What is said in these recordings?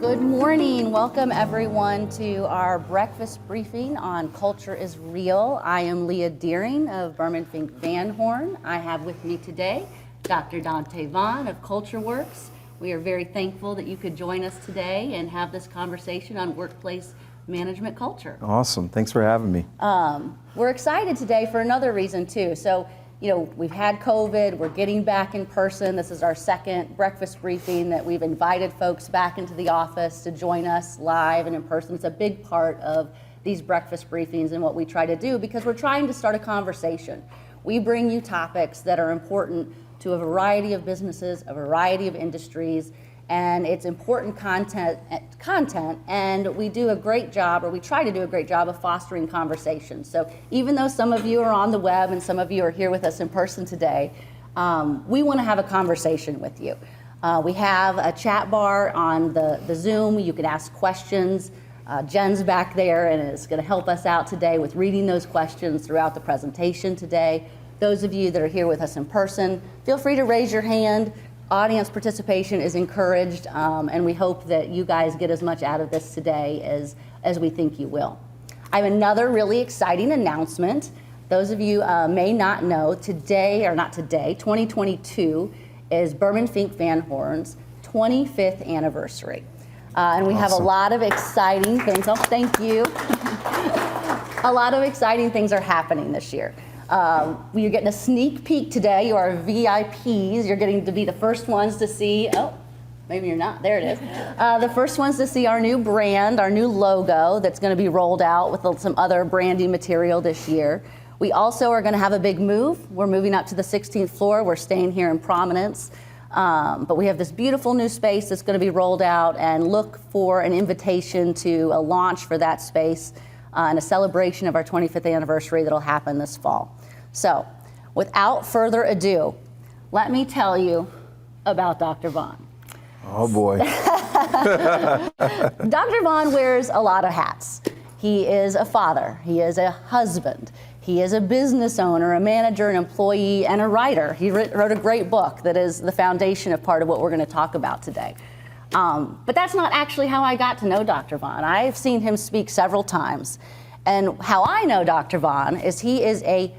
Good morning. Welcome everyone to our breakfast briefing on Culture is Real. I am Leah Deering of Berman Fink Van Horn. I have with me today Dr. Dante Vaughn of CultureWorks. We are very thankful that you could join us today and have this conversation on workplace management culture. Awesome. Thanks for having me. We're excited today for another reason too. So, we've had COVID, we're getting back in person. This is our second breakfast briefing that we've invited folks back into the office to join us live and in person. It's a big part of these breakfast briefings and what we try to do because we're trying to start a conversation. We bring you topics that are important to a variety of businesses, a variety of industries, and it's important content, and we do a great job, or we try to do a great job of fostering conversations. So even though some of you are on the web and some of you are here with us in person today, we want to have a conversation with you. We have a chat bar on the Zoom. You can ask questions. Jen's back there and is going to help us out today with reading those questions throughout the presentation today. Those of you that are here with us in person, feel free to raise your hand. Audience participation is encouraged, and we hope that you guys get as much out of this today as we think you will. I have another really exciting announcement. Those of you may not know, 2022 is Berman Fink Van Horn's 25th anniversary. And we have a lot of exciting things. Oh, thank you. A lot of exciting things are happening this year. You're getting a sneak peek today. You are VIPs. You're getting to be the first ones to see, oh, maybe you're not, there it is. The first ones to see our new brand, our new logo that's going to be rolled out with some other branding material this year. We also are going to have a big move. We're moving up to the 16th floor. We're staying here in Prominence. But we have this beautiful new space that's going to be rolled out, and look for an invitation to a launch for that space and a celebration of our 25th anniversary that'll happen this fall. So, without further ado, let me tell you about Dr. Vaughn. Oh boy. Dr. Vaughn wears a lot of hats. He is a father, he is a husband, he is a business owner, a manager, an employee, and a writer. He wrote a great book that is the foundation of part of what we're going to talk about today. But that's not actually how I got to know Dr. Vaughn. I've seen him speak several times. And how I know Dr. Vaughn is he is a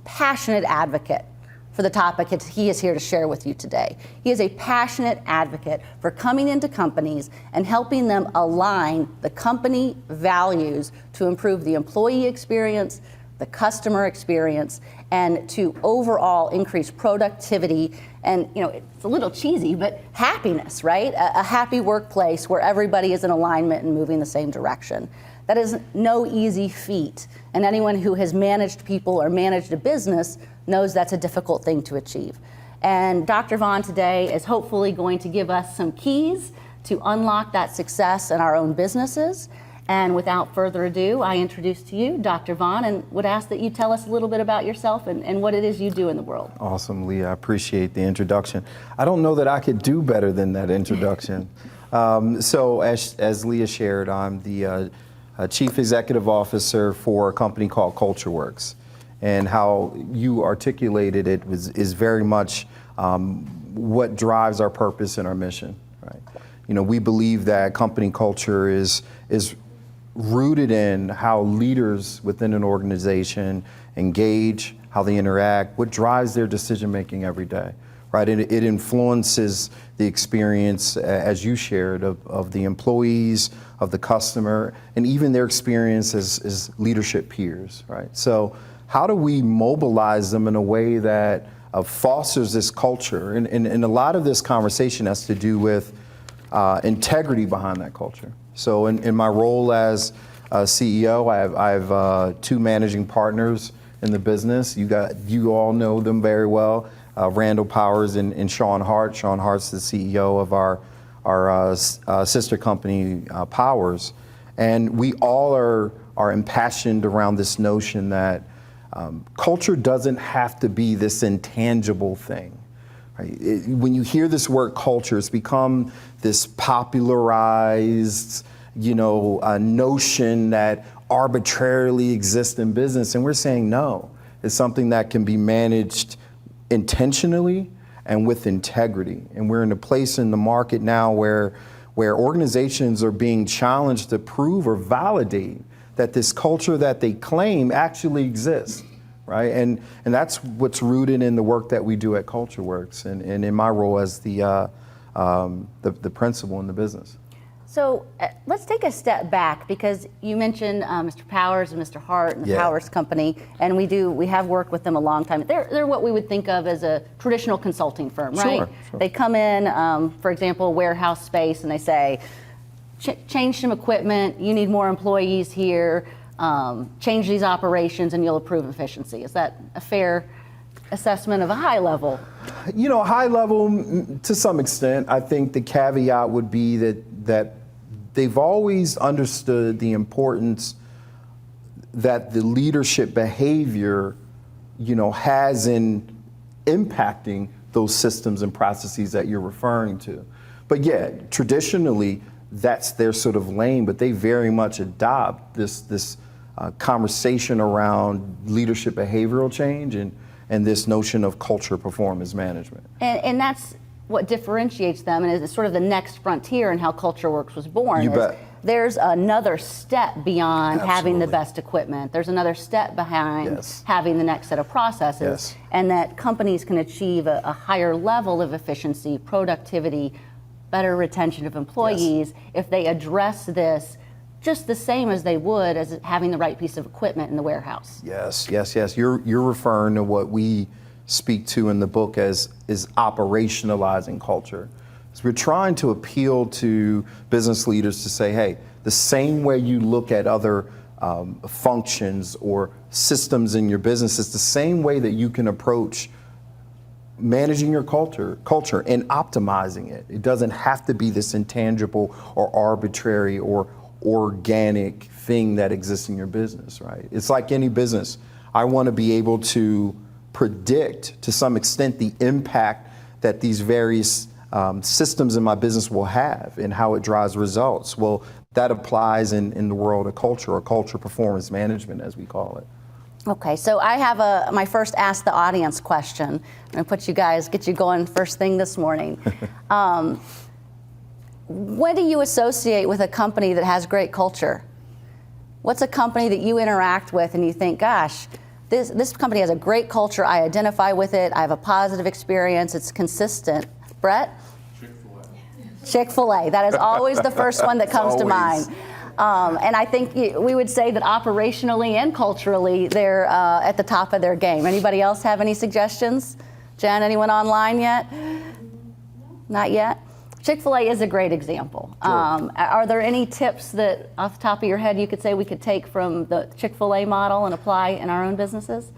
passionate advocate for the topic he is here to share with you today. He is a passionate advocate for coming into companies and helping them align the company values to improve the employee experience, the customer experience, and to overall increase productivity and, it's a little cheesy, but happiness, right? A happy workplace where everybody is in alignment and moving the same direction. That is no easy feat, and anyone who has managed people or managed a business knows that's a difficult thing to achieve. And Dr. Vaughn today is hopefully going to give us some keys to unlock that success in our own businesses. And without further ado, I introduce to you Dr. Vaughn and would ask that you tell us a little bit about yourself and what it is you do in the world. Awesome, Leah. I appreciate the introduction. I don't know that I could do better than that introduction. So as Leah shared, I'm the Chief Executive Officer for a company called CultureWorks. And how you articulated it is very much what drives our purpose and our mission, right? We believe that company culture is rooted in how leaders within an organization engage, how they interact, what drives their decision making every day, right? And it influences the experience, as you shared, of the employees, of the customer, and even their experience as leadership peers, right? So how do we mobilize them in a way that fosters this culture? And a lot of this conversation has to do with integrity behind that culture. So in my role as CEO, I have two managing partners in the business. You all know them very well, Randall Powers and Sean Hart. Sean Hart's the CEO of our sister company, Powers. And we all are impassioned around this notion that culture doesn't have to be this intangible thing. Right? When you hear this word culture, it's become this popularized, a notion that arbitrarily exists in business. And we're saying no, it's something that can be managed intentionally and with integrity. And we're in a place in the market now where where organizations are being challenged to prove or validate that this culture that they claim actually exists, right? And that's what's rooted in the work that we do at CultureWorks and in my role as the principal in the business. So let's take a step back, because you mentioned Mr. Powers and Mr. Hart and the Powers Company, and we have worked with them a long time. They're what we would think of as a traditional consulting firm, right? Sure. They come in, for example, warehouse space, and they say, change some equipment, you need more employees here, change these operations and you'll improve efficiency. Is that a fair assessment of a high level? You know, high level to some extent. I think the caveat would be that they've always understood the importance that the leadership behavior, you know, has in impacting those systems and processes that you're referring to. But yeah, traditionally, that's their sort of lane, but they very much adopt this conversation around leadership behavioral change and this notion of culture performance management. And that's what differentiates them, and is sort of the next frontier in how CultureWorks was born. You bet. There's another step beyond having the Absolutely. best equipment. There's another step behind having the next set of processes, and that companies can achieve a higher level of efficiency, productivity, better retention of employees if they address this just the same as they would as having the right piece of equipment in the warehouse. Yes. You're referring to what we speak to in the book as is operationalizing culture. So we're trying to appeal to business leaders to say, hey, the same way you look at other functions or systems in your business, it's the same way that you can approach managing your culture and optimizing it. It doesn't have to be this intangible or arbitrary or organic thing that exists in your business, right? It's like any business. I want to be able to predict to some extent the impact that these various systems in my business will have and how it drives results. Well, that applies in the world of culture, or culture performance management, as we call it. Okay, so I have my first Ask the Audience question. I'm going to get you going first thing this morning. What do you associate with a company that has great culture? What's a company that you interact with and you think, gosh, this company has a great culture, I identify with it, I have a positive experience, it's consistent? Brett? Chick-fil-A. Chick-fil-A, that is always the first one that comes to mind. And I think we would say that operationally and culturally, they're at the top of their game. Anybody else have any suggestions? Jen, anyone online yet? Not yet? Chick-fil-A is a great example. Sure. Are there any tips that, off the top of your head, you could say we could take from the Chick-fil-A model and apply in our own businesses?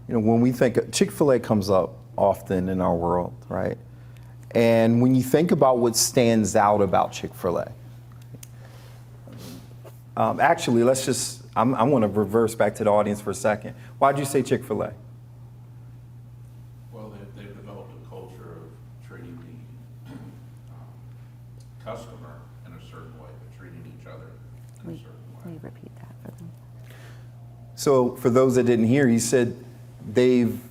You know, when we think, Chick-fil-A comes up often in our world, right? And when you think about what stands out about Chick-fil-A, actually, I want to reverse back to the audience for a second. Why'd you say Chick-fil-A? Well, they've developed a culture of treating the customer in a certain way, but treating each other in a certain way. Will you repeat that for them? So for those that didn't hear, he said they've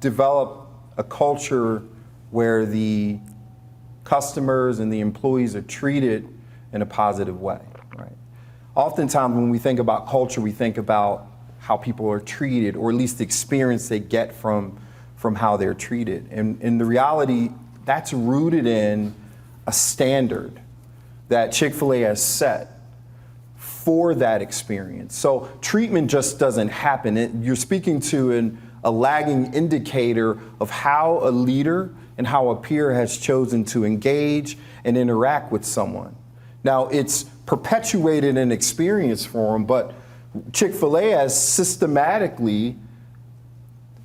developed a culture where the customers and the employees are treated in a positive way, right? Oftentimes when we think about culture, we think about how people are treated, or at least the experience they get from how they're treated. And in the reality, that's rooted in a standard that Chick-fil-A has set for that experience. So treatment just doesn't happen. You're speaking to a lagging indicator of how a leader and how a peer has chosen to engage and interact with someone. Now, it's perpetuated an experience for them, but Chick-fil-A has systematically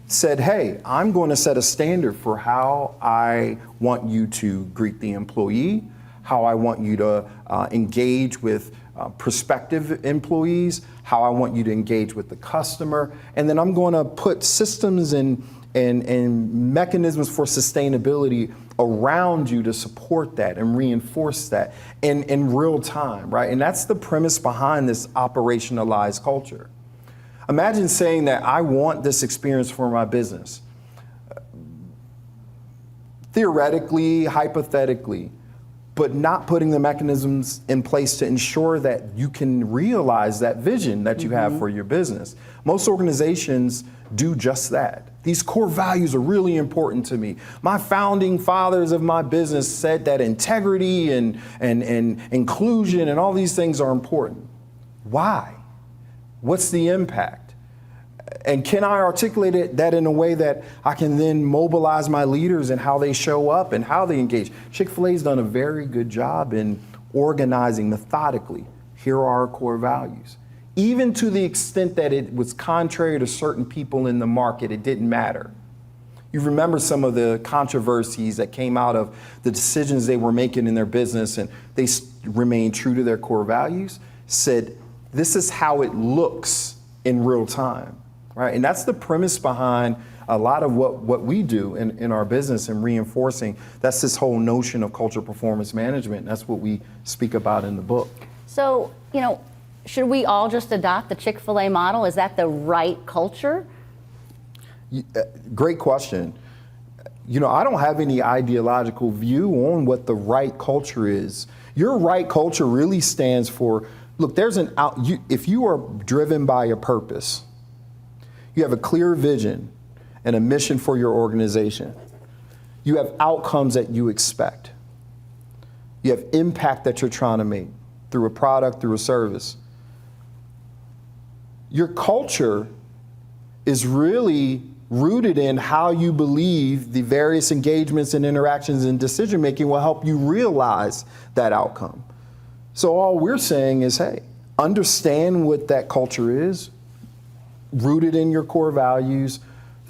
said, hey, I'm going to set a standard for how I want you to greet the employee, how I want you to engage with prospective employees, how I want you to engage with the customer, and then I'm going to put systems and mechanisms for sustainability around you to support that and reinforce that in real time, right? And that's the premise behind this operationalized culture. Imagine saying that I want this experience for my business. Theoretically, hypothetically, but not putting the mechanisms in place to ensure that you can realize that vision that you have for your business. Most organizations do just that. These core values are really important to me. My founding fathers of my business said that integrity and inclusion and all these things are important. Why? What's the impact? And can I articulate that in a way that I can then mobilize my leaders and how they show up and how they engage? Chick-fil-A's done a very good job in organizing methodically. Here are our core values. Even to the extent that it was contrary to certain people in the market, it didn't matter. You remember some of the controversies that came out of the decisions they were making in their business, and they remained true to their core values, said, this is how it looks in real time, right? And that's the premise behind a lot of what we do in our business and reinforcing. That's this whole notion of culture performance management. That's what we speak about in the book. So, should we all just adopt the Chick-fil-A model? Is that the right culture? Great question. I don't have any ideological view on what the right culture is. Your right culture really stands for, look, if you are driven by a purpose, you have a clear vision and a mission for your organization, you have outcomes that you expect, you have impact that you're trying to make through a product, through a service. Your culture is really rooted in how you believe the various engagements and interactions and decision making will help you realize that outcome. So all we're saying is, hey, understand what that culture is, rooted in your core values,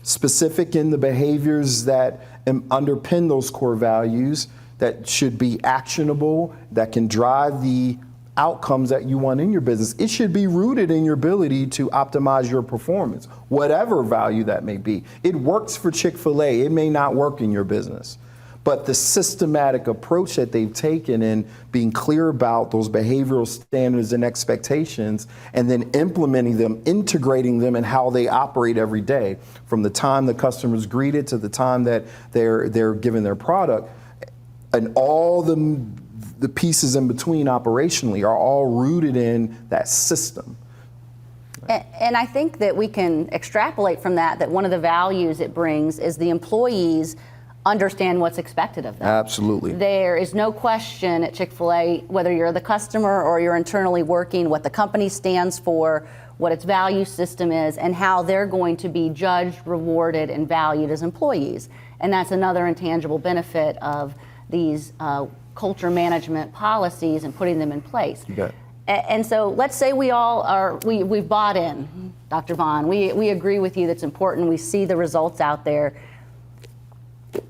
specific in the behaviors that underpin those core values, that should be actionable, that can drive the outcomes that you want in your business. It should be rooted in your ability to optimize your performance, whatever value that may be. It works for Chick-fil-A. It may not work in your business. But the systematic approach that they've taken in being clear about those behavioral standards and expectations, and then implementing them, integrating them in how they operate every day, from the time the customer's greeted to the time that they're given their product, and all the pieces in between operationally are all rooted in that system. And I think that we can extrapolate from that one of the values it brings is the employees understand what's expected of them. Absolutely. There is no question at Chick-fil-A, whether you're the customer or you're internally working, what the company stands for, what its value system is, and how they're going to be judged, rewarded, and valued as employees. And that's another intangible benefit of these culture management policies and putting them in place. You bet. And so let's say we've bought in, Dr. Vaughn, we agree with you that's important, we see the results out there.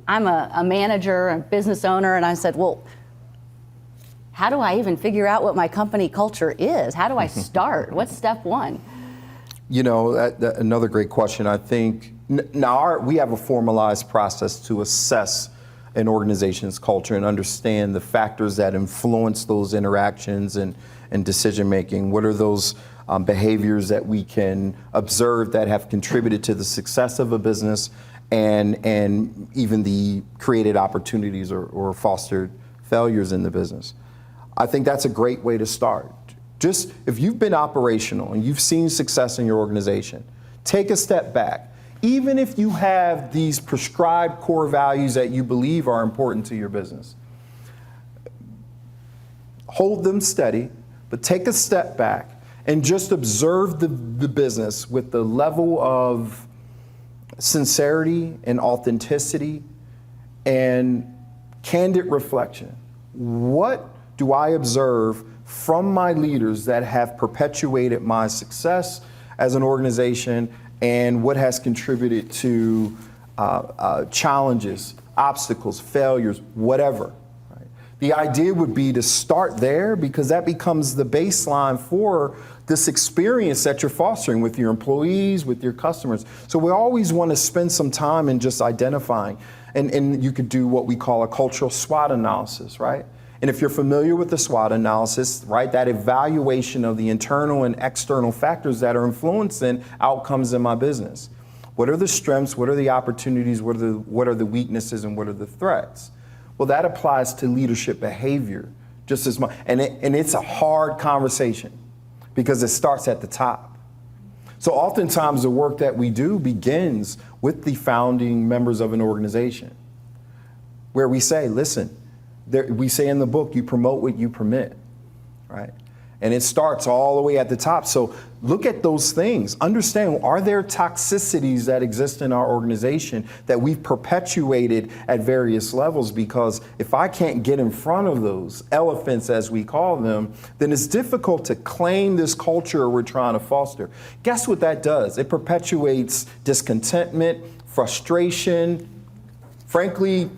I'm a manager, a business owner, and I said, well, how do I even figure out what my company culture is? How do I start? What's step one? Another great question. I think now we have a formalized process to assess an organization's culture and understand the factors that influence those interactions and decision making. What are those behaviors that we can observe that have contributed to the success of a business and even the created opportunities or fostered failures in the business? I think that's a great way to start. Just if you've been operational and you've seen success in your organization, take a step back. Even if you have these prescribed core values that you believe are important to your business, hold them steady, but take a step back and just observe the business with the level of sincerity and authenticity and candid reflection. What do I observe from my leaders that have perpetuated my success as an organization, and what has contributed to challenges, obstacles, failures, whatever? Right? The idea would be to start there, because that becomes the baseline for this experience that you're fostering with your employees, with your customers. So we always want to spend some time in just identifying, and you could do what we call a cultural SWOT analysis, right? And if you're familiar with the SWOT analysis, right, that evaluation of the internal and external factors that are influencing outcomes in my business. What are the strengths? What are the opportunities? What are the weaknesses? And what are the threats? Well, that applies to leadership behavior just as much. And it's a hard conversation because it starts at the top. So oftentimes the work that we do begins with the founding members of an organization, where we say, listen, we say in the book, you promote what you permit, right? And it starts all the way at the top. So look at those things. Understand, are there toxicities that exist in our organization that we've perpetuated at various levels? Because if I can't get in front of those elephants, as we call them, then it's difficult to claim this culture we're trying to foster. Guess what that does? It perpetuates discontentment, frustration. Frankly,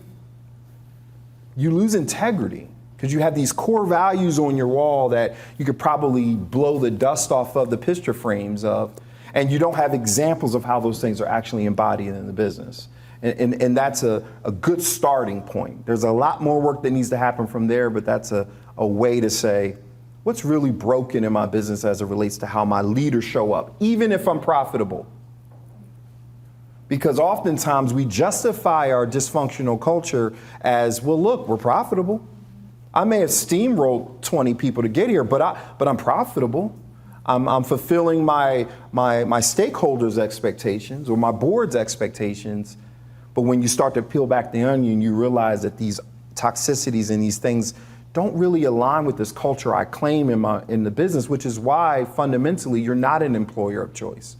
you lose integrity. Because you have these core values on your wall that you could probably blow the dust off of the picture frames of, and you don't have examples of how those things are actually embodied in the business. And that's a good starting point. There's a lot more work that needs to happen from there, but that's a way to say, what's really broken in my business as it relates to how my leaders show up, even if I'm profitable? Because oftentimes we justify our dysfunctional culture as, well, look, we're profitable. I may have steamrolled 20 people to get here, but I'm profitable. I'm fulfilling my stakeholders' expectations or my board's expectations. But when you start to peel back the onion, you realize that these toxicities and these things don't really align with this culture I claim in the business, which is why fundamentally you're not an employer of choice.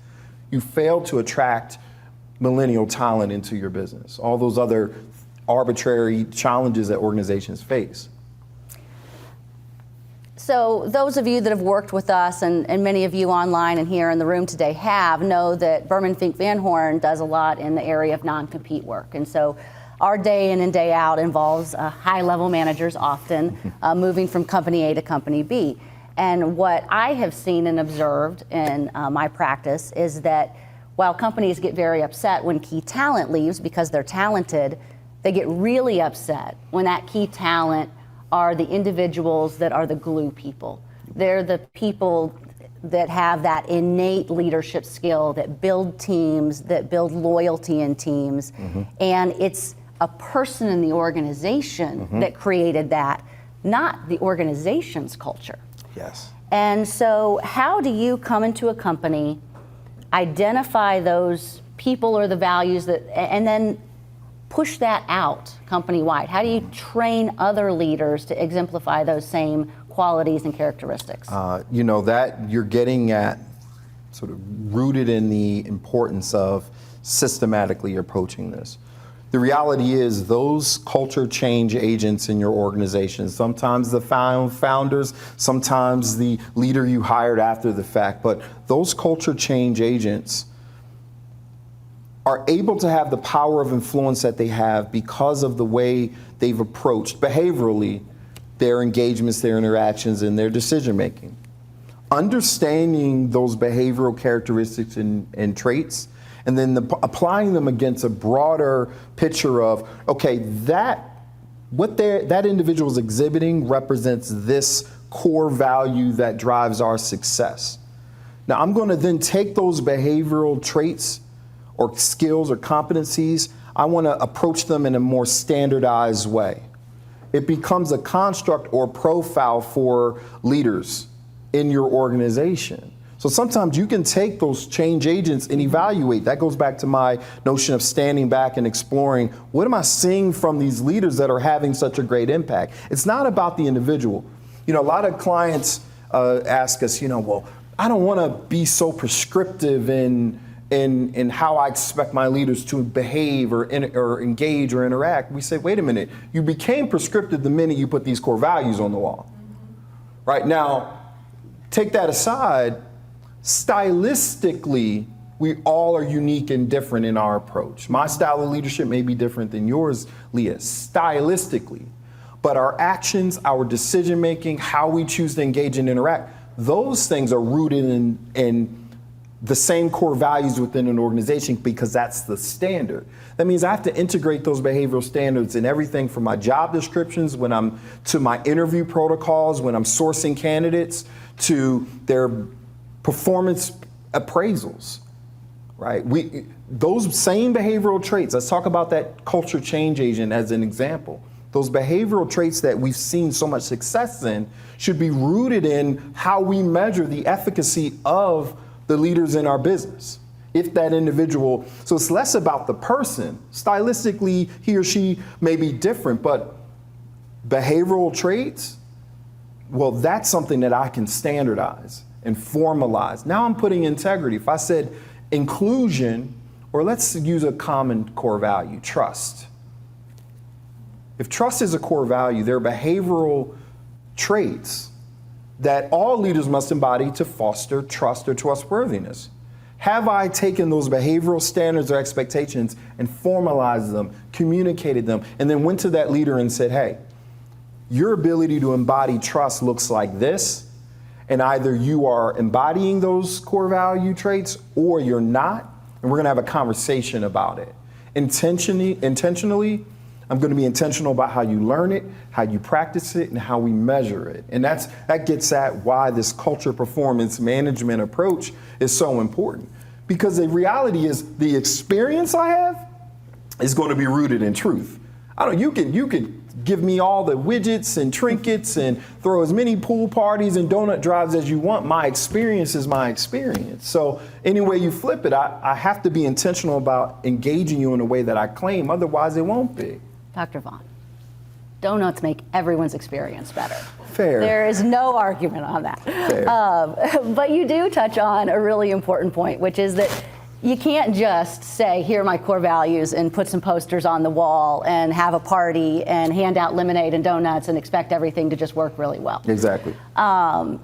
You fail to attract millennial talent into your business. All those other arbitrary challenges that organizations face. So those of you that have worked with us, and many of you online and here in the room today know that Berman Fink Van Horn does a lot in the area of non-compete work. And so our day in and day out involves high-level managers often moving from company A to company B. And what I have seen and observed in my practice is that while companies get very upset when key talent leaves because they're talented, they get really upset when that key talent are the individuals that are the glue people. They're the people that have that innate leadership skill, that build teams, that build loyalty in teams. Mm-hmm. And it's a person in the organization mm-hmm. that created that, not the organization's culture. Yes. And so how do you come into a company, identify those people or the values that, and then push that out company-wide? How do you train other leaders to exemplify those same qualities and characteristics? That you're getting at sort of rooted in the importance of systematically approaching this. The reality is those culture change agents in your organization, sometimes the founders, sometimes the leader you hired after the fact, but those culture change agents are able to have the power of influence that they have because of the way they've approached behaviorally their engagements, their interactions, and their decision making. Understanding those behavioral characteristics and traits, and then applying them against a broader picture of, okay, that individual is exhibiting represents this core value that drives our success. Now, I'm going to then take those behavioral traits or skills or competencies, I want to approach them in a more standardized way. It becomes a construct or profile for leaders in your organization. So sometimes you can take those change agents and evaluate. That goes back to my notion of standing back and exploring, what am I seeing from these leaders that are having such a great impact? It's not about the individual. A lot of clients ask us, well, I don't want to be so prescriptive in how I expect my leaders to behave or engage or interact. We say, wait a minute, you became prescriptive the minute you put these core values on the wall. Right now, take that aside, stylistically, we all are unique and different in our approach. My style of leadership may be different than yours, Leah, stylistically. But our actions, our decision making, how we choose to engage and interact, those things are rooted in the same core values within an organization because that's the standard. That means I have to integrate those behavioral standards in everything from my job descriptions, to my interview protocols, when I'm sourcing candidates, to their performance appraisals, right? Those same behavioral traits, let's talk about that culture change agent as an example. those behavioral traits that we've seen so much success in should be rooted in how we measure the efficacy of the leaders in our business. If that individual, so it's less about the person. Stylistically, he or she may be different, but behavioral traits, well, that's something that I can standardize and formalize. Now I'm putting integrity. If I said inclusion, or let's use a common core value, trust. If trust is a core value, there are behavioral traits that all leaders must embody to foster trust or trustworthiness. Have I taken those behavioral standards or expectations and formalized them, communicated them, and then went to that leader and said, hey, your ability to embody trust looks like this, and either you are embodying those core value traits or you're not, and we're gonna have a conversation about it. Intentionally, I'm going to be intentional about how you learn it, how you practice it, and how we measure it. And that gets at why this culture performance management approach is so important. Because the reality is the experience I have is going to be rooted in truth. You could give me all the widgets and trinkets and throw as many pool parties and donut drives as you want. My experience is my experience. So any way you flip it, I have to be intentional about engaging you in a way that I claim. Otherwise, it won't be. Dr. Vaughn, donuts make everyone's experience better. Fair. There is no argument on that. Fair. But you do touch on a really important point, which is that you can't just say, here are my core values, and put some posters on the wall and have a party and hand out lemonade and donuts and expect everything to just work really well. Exactly.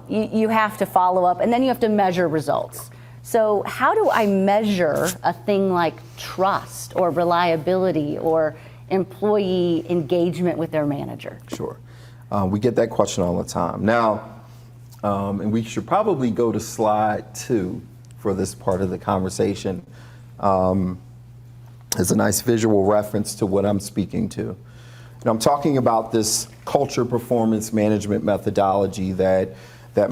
You have to follow up, and then you have to measure results. So how do I measure a thing like trust or reliability or employee engagement with their manager? Sure. We get that question all the time. Now, and we should probably go to slide 2 for this part of the conversation. It's a nice visual reference to what I'm speaking to. And I'm talking about this culture performance management methodology that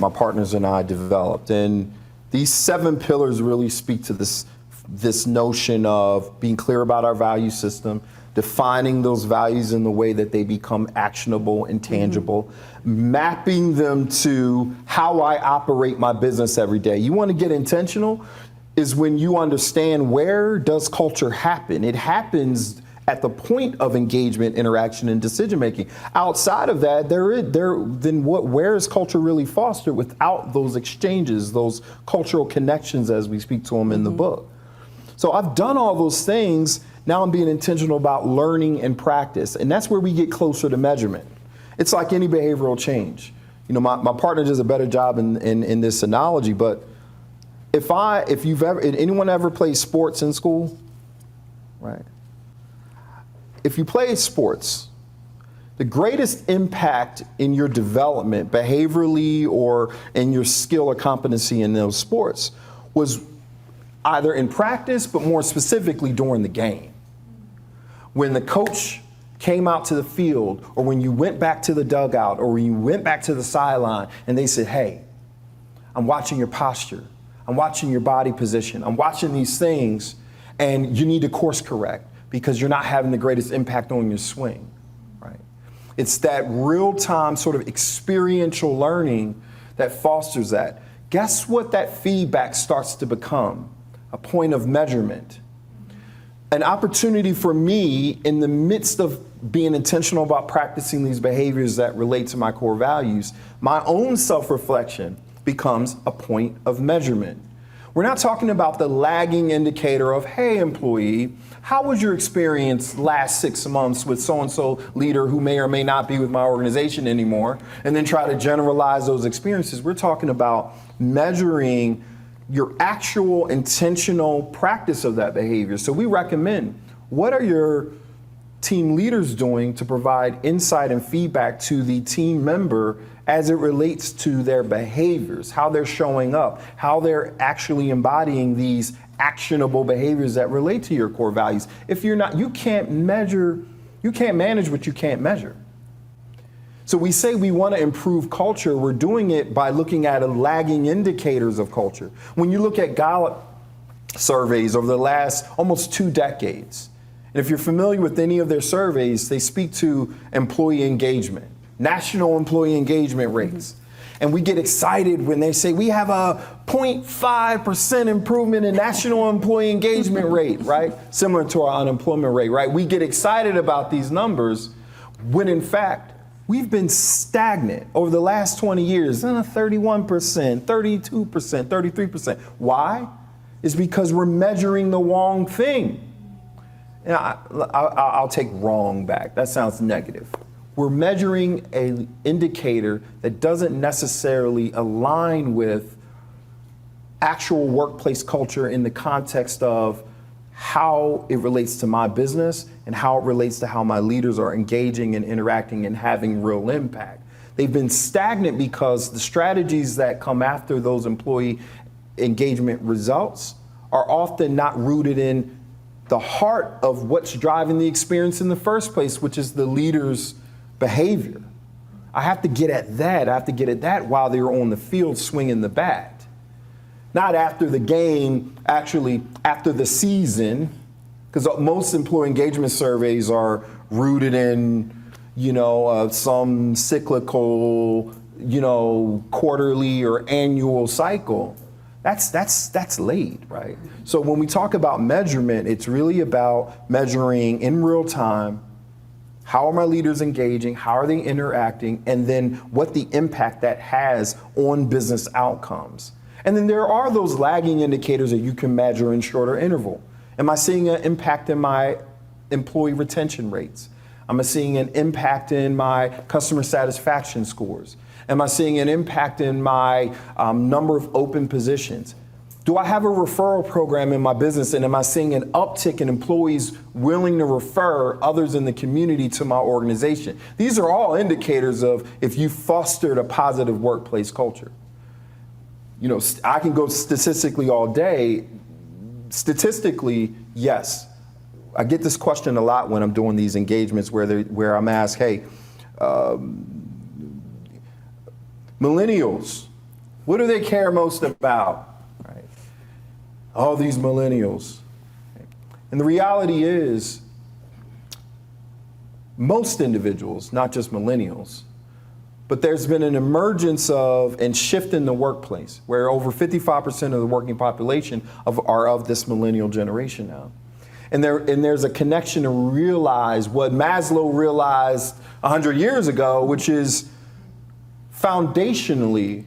my partners and I developed. And these 7 pillars really speak to this notion of being clear about our value system, defining those values in the way that they become actionable and tangible, mapping them to how I operate my business every day. You want to get intentional is when you understand, where does culture happen? It happens at the point of engagement, interaction, and decision making. Outside of that, where is culture really fostered without those exchanges, those cultural connections as we speak to them in the book? So I've done all those things. Now I'm being intentional about learning and practice. And that's where we get closer to measurement. It's like any behavioral change. You know, my partner does a better job in this analogy, but if anyone ever played sports in school, right? If you play sports, the greatest impact in your development, behaviorally or in your skill or competency in those sports, was either in practice, but more specifically during the game. When the coach came out to the field, or when you went back to the dugout, or when you went back to the sideline, and they said, hey, I'm watching your posture, I'm watching your body position, I'm watching these things, and you need to course correct because you're not having the greatest impact on your swing, right? It's that real-time sort of experiential learning that fosters that. Guess what that feedback starts to become? A point of measurement. An opportunity for me, in the midst of being intentional about practicing these behaviors that relate to my core values, my own self-reflection becomes a point of measurement. We're not talking about the lagging indicator of, hey, employee, how was your experience last 6 months with so-and-so leader who may or may not be with my organization anymore, and then try to generalize those experiences. We're talking about measuring your actual intentional practice of that behavior. So we recommend, what are your team leaders doing to provide insight and feedback to the team member as it relates to their behaviors, how they're showing up, how they're actually embodying these actionable behaviors that relate to your core values. If you're not, you can't manage what you can't measure. So we say we want to improve culture. We're doing it by looking at lagging indicators of culture. When you look at Gallup surveys over the last almost 2 decades, And if you're familiar with any of their surveys, they speak to employee engagement, national employee engagement rates. And we get excited when they say we have a 0.5% improvement in national employee engagement rate, right? Similar to our unemployment rate, right? We get excited about these numbers when in fact, we've been stagnant over the last 20 years, 31%, 32%, 33%. Why? It's because we're measuring the wrong thing. And I'll take wrong back. That sounds negative. We're measuring an indicator that doesn't necessarily align with actual workplace culture in the context of how it relates to my business and how it relates to how my leaders are engaging and interacting and having real impact. They've been stagnant because the strategies that come after those employee engagement results are often not rooted in the heart of what's driving the experience in the first place, which is the leader's behavior. I have to get at that. I have to get at that while they're on the field swinging the bat. Not after the game, actually after the season, because most employee engagement surveys are rooted in, some cyclical, quarterly or annual cycle. That's late, right? So when we talk about measurement, it's really about measuring in real time, how are my leaders engaging, how are they interacting, and then what the impact that has on business outcomes. And then there are those lagging indicators that you can measure in shorter interval. Am I seeing an impact in my employee retention rates? Am I seeing an impact in my customer satisfaction scores? Am I seeing an impact in my number of open positions? Do I have a referral program in my business, and am I seeing an uptick in employees willing to refer others in the community to my organization? These are all indicators of if you fostered a positive workplace culture. I can go statistically all day. Statistically, yes. I get this question a lot when I'm doing these engagements where I'm asked, hey, millennials, what do they care most about? Right? All these millennials. And the reality is, most individuals, not just millennials, but there's been an emergence of and shift in the workplace where over 55% of the working population are of this millennial generation now. And there's a connection to realize what Maslow realized 100 years ago, which is foundationally,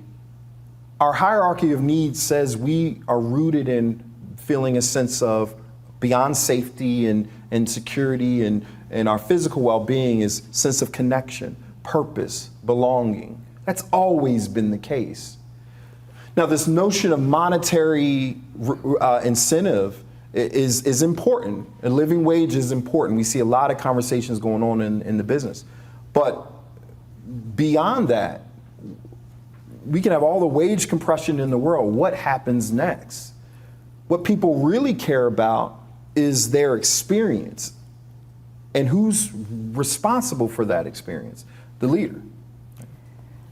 our hierarchy of needs says we are rooted in feeling a sense of beyond safety and security and our physical well-being is sense of connection, purpose, belonging. That's always been the case. Now, this notion of monetary incentive is important. A living wage is important. We see a lot of conversations going on in the business. But beyond that, we can have all the wage compression in the world. What happens next? What people really care about is their experience. And who's responsible for that experience? The leader.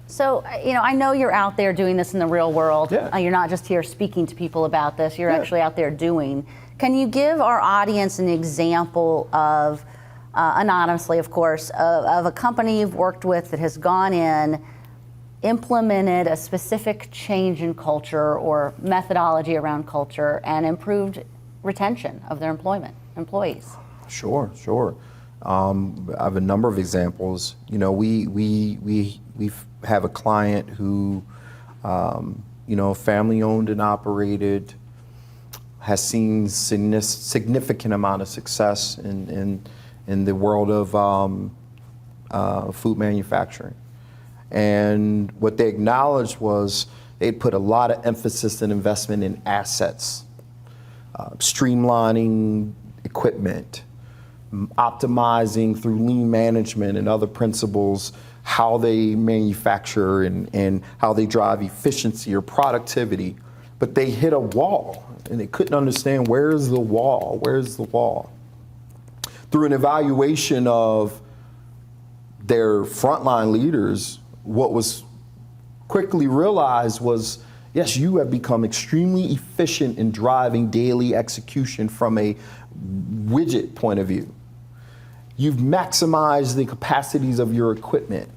So, I know you're out there doing this in the real world. Yeah. You're not just here speaking to people about this. You're actually out there doing. Can you give our audience an example of, anonymously, of course, of a company you've worked with that has gone in, implemented a specific change in culture or methodology around culture and improved retention of their employees? Sure. I have a number of examples. We have a client who, family owned and operated, has seen significant amount of success in the world of food manufacturing. And what they acknowledged was they'd put a lot of emphasis and investment in assets, streamlining equipment, optimizing through lean management and other principles how they manufacture and how they drive efficiency or productivity. But they hit a wall and they couldn't understand where's the wall. Through an evaluation of their frontline leaders, what was quickly realized was Yes, you have become extremely efficient in driving daily execution from a widget point of view. You've maximized the capacities of your equipment.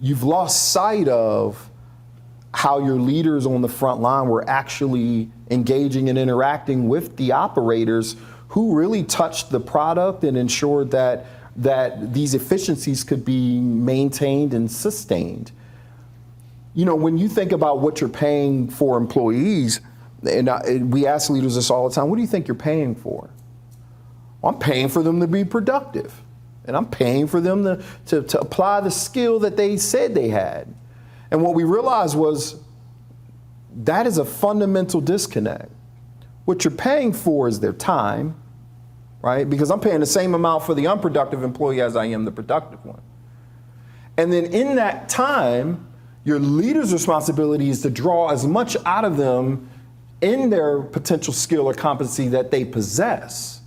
You've lost sight of how your leaders on the front line were actually engaging and interacting with the operators who really touched the product and ensured that these efficiencies could be maintained and sustained. You know, when you think about what you're paying for employees, and we ask leaders this all the time, what do you think you're paying for? Well, I'm paying for them to be productive. And I'm paying for them to apply the skill that they said they had. And what we realized was that is a fundamental disconnect. What you're paying for is their time, right? Because I'm paying the same amount for the unproductive employee as I am the productive one. And then in that time, your leader's responsibility is to draw as much out of them in their potential skill or competency that they possess.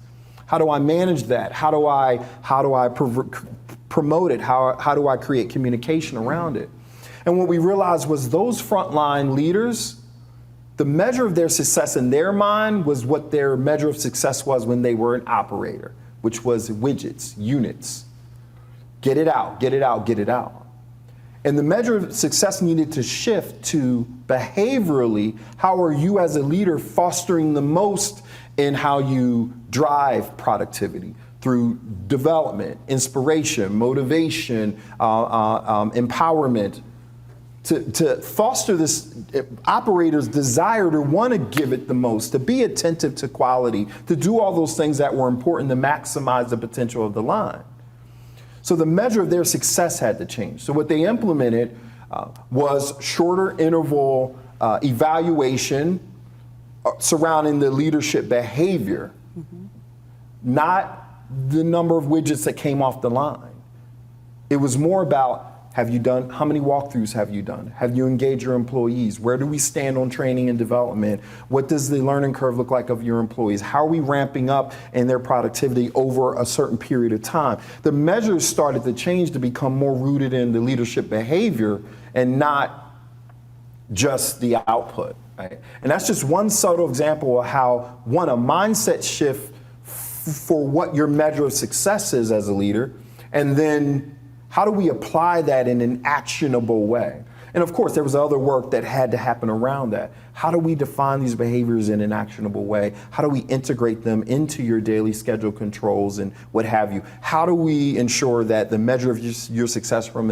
How do I manage that? How do I promote it? How do I create communication around it? And what we realized was those frontline leaders, the measure of their success in their mind was what their measure of success was when they were an operator, which was widgets, units. Get it out, get it out, get it out. And the measure of success needed to shift to behaviorally, how are you as a leader fostering the most in how you drive productivity through development, inspiration, motivation, empowerment, to foster this operator's desire to want to give it the most, to be attentive to quality, to do all those things that were important to maximize the potential of the line. So the measure of their success had to change. So what they implemented was shorter interval evaluation surrounding the leadership behavior, not the number of widgets that came off the line. It was more about, have you done, how many walkthroughs have you done? Have you engaged your employees? Where do we stand on training and development? What does the learning curve look like of your employees? How are we ramping up in their productivity over a certain period of time? The measures started to change to become more rooted in the leadership behavior and not just the output, right? And that's just one subtle example of how, one, a mindset shift for what your measure of success is as a leader, and then how do we apply that in an actionable way? And of course, there was other work that had to happen around that. How do we define these behaviors in an actionable way? How do we integrate them into your daily schedule controls and what have you? How do we ensure that the measure of your success from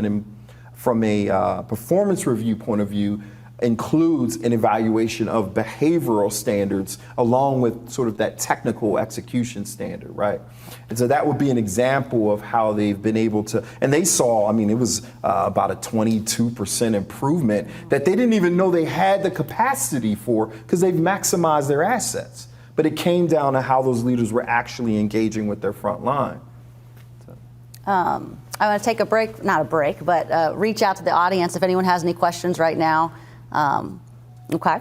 a performance review point of view includes an evaluation of behavioral standards along with sort of that technical execution standard, right? And so that would be an example of how they've been able to, and they saw, I mean, it was about a 22% improvement that they didn't even know they had the capacity for because they've maximized their assets. But it came down to how those leaders were actually engaging with their front line. I want to take a break, not a break, but reach out to the audience if anyone has any questions right now. Okay.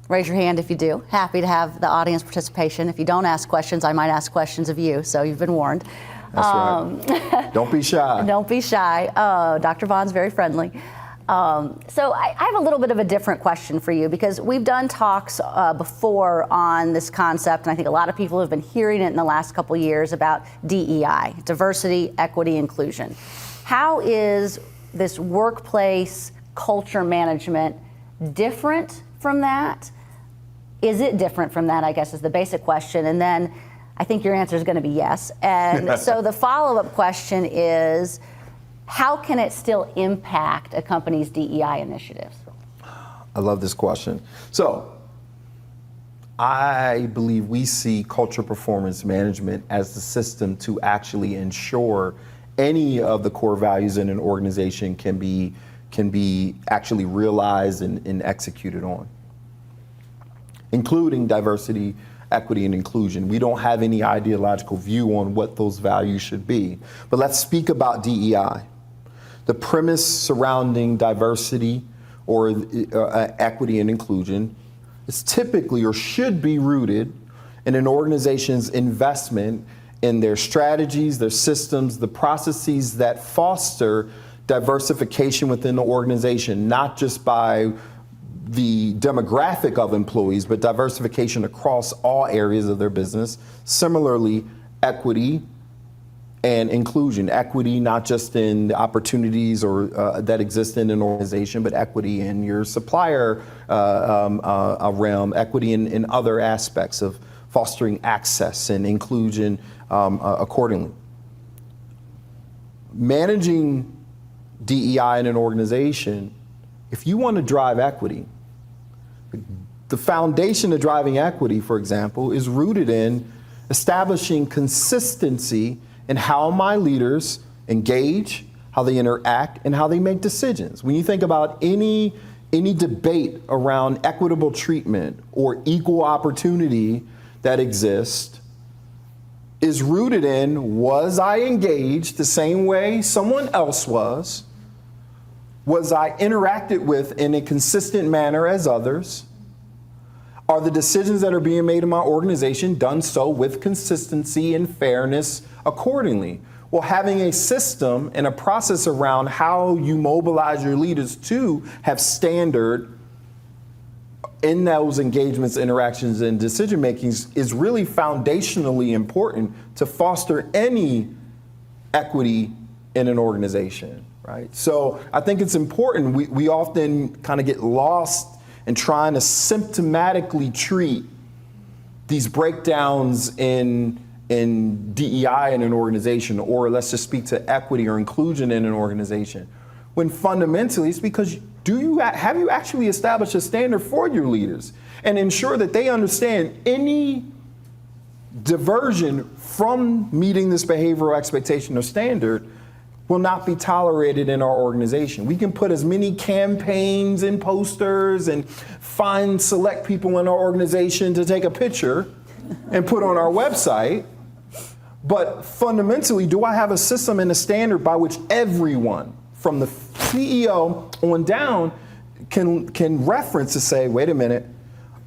Raise your hand if you do. Happy to have the audience participation. If you don't ask questions, I might ask questions of you, so you've been warned. That's right. Don't be shy. Don't be shy. Dr. Vaughn's very friendly. So I have a little bit of a different question for you because we've done talks before on this concept, and I think a lot of people have been hearing it in the last couple of years about DEI, diversity, equity, inclusion. How is this workplace culture management different from that? Is it different from that, I guess, is the basic question. And then I think your answer is going to be yes. And so the follow-up question is, how can it still impact a company's DEI initiatives? I love this question. So I believe we see culture performance management as the system to actually ensure any of the core values in an organization can be actually realized and executed on, including diversity, equity, and inclusion. We don't have any ideological view on what those values should be. But let's speak about DEI. The premise surrounding diversity or equity and inclusion is typically or should be rooted in an organization's investment in their strategies, their systems, the processes that foster diversification within the organization, not just by the demographic of employees, but diversification across all areas of their business. Similarly, equity and inclusion. Equity not just in the opportunities or that exist in an organization, but equity in your supplier realm, equity in other aspects of fostering access and inclusion accordingly. Managing DEI in an organization, if you want to drive equity, the foundation of driving equity, for example, is rooted in establishing consistency in how my leaders engage, how they interact, and how they make decisions. When you think about any debate around equitable treatment or equal opportunity that exists, is rooted in, was I engaged the same way someone else was? Was I interacted with in a consistent manner as others? Are the decisions that are being made in my organization done so with consistency and fairness accordingly? Well, having a system and a process around how you mobilize your leaders to have standard in those engagements, interactions, and decision makings is really foundationally important to foster any equity in an organization, right? So I think it's important. We often kind of get lost in trying to symptomatically treat these breakdowns in DEI in an organization, or let's just speak to equity or inclusion in an organization, when fundamentally it's because have you actually established a standard for your leaders and ensure that they understand any diversion from meeting this behavioral expectation or standard will not be tolerated in our organization. We can put as many campaigns and posters and find select people in our organization to take a picture and put on our website. But fundamentally, do I have a system and a standard by which everyone, from the CEO on down, can reference to say, wait a minute,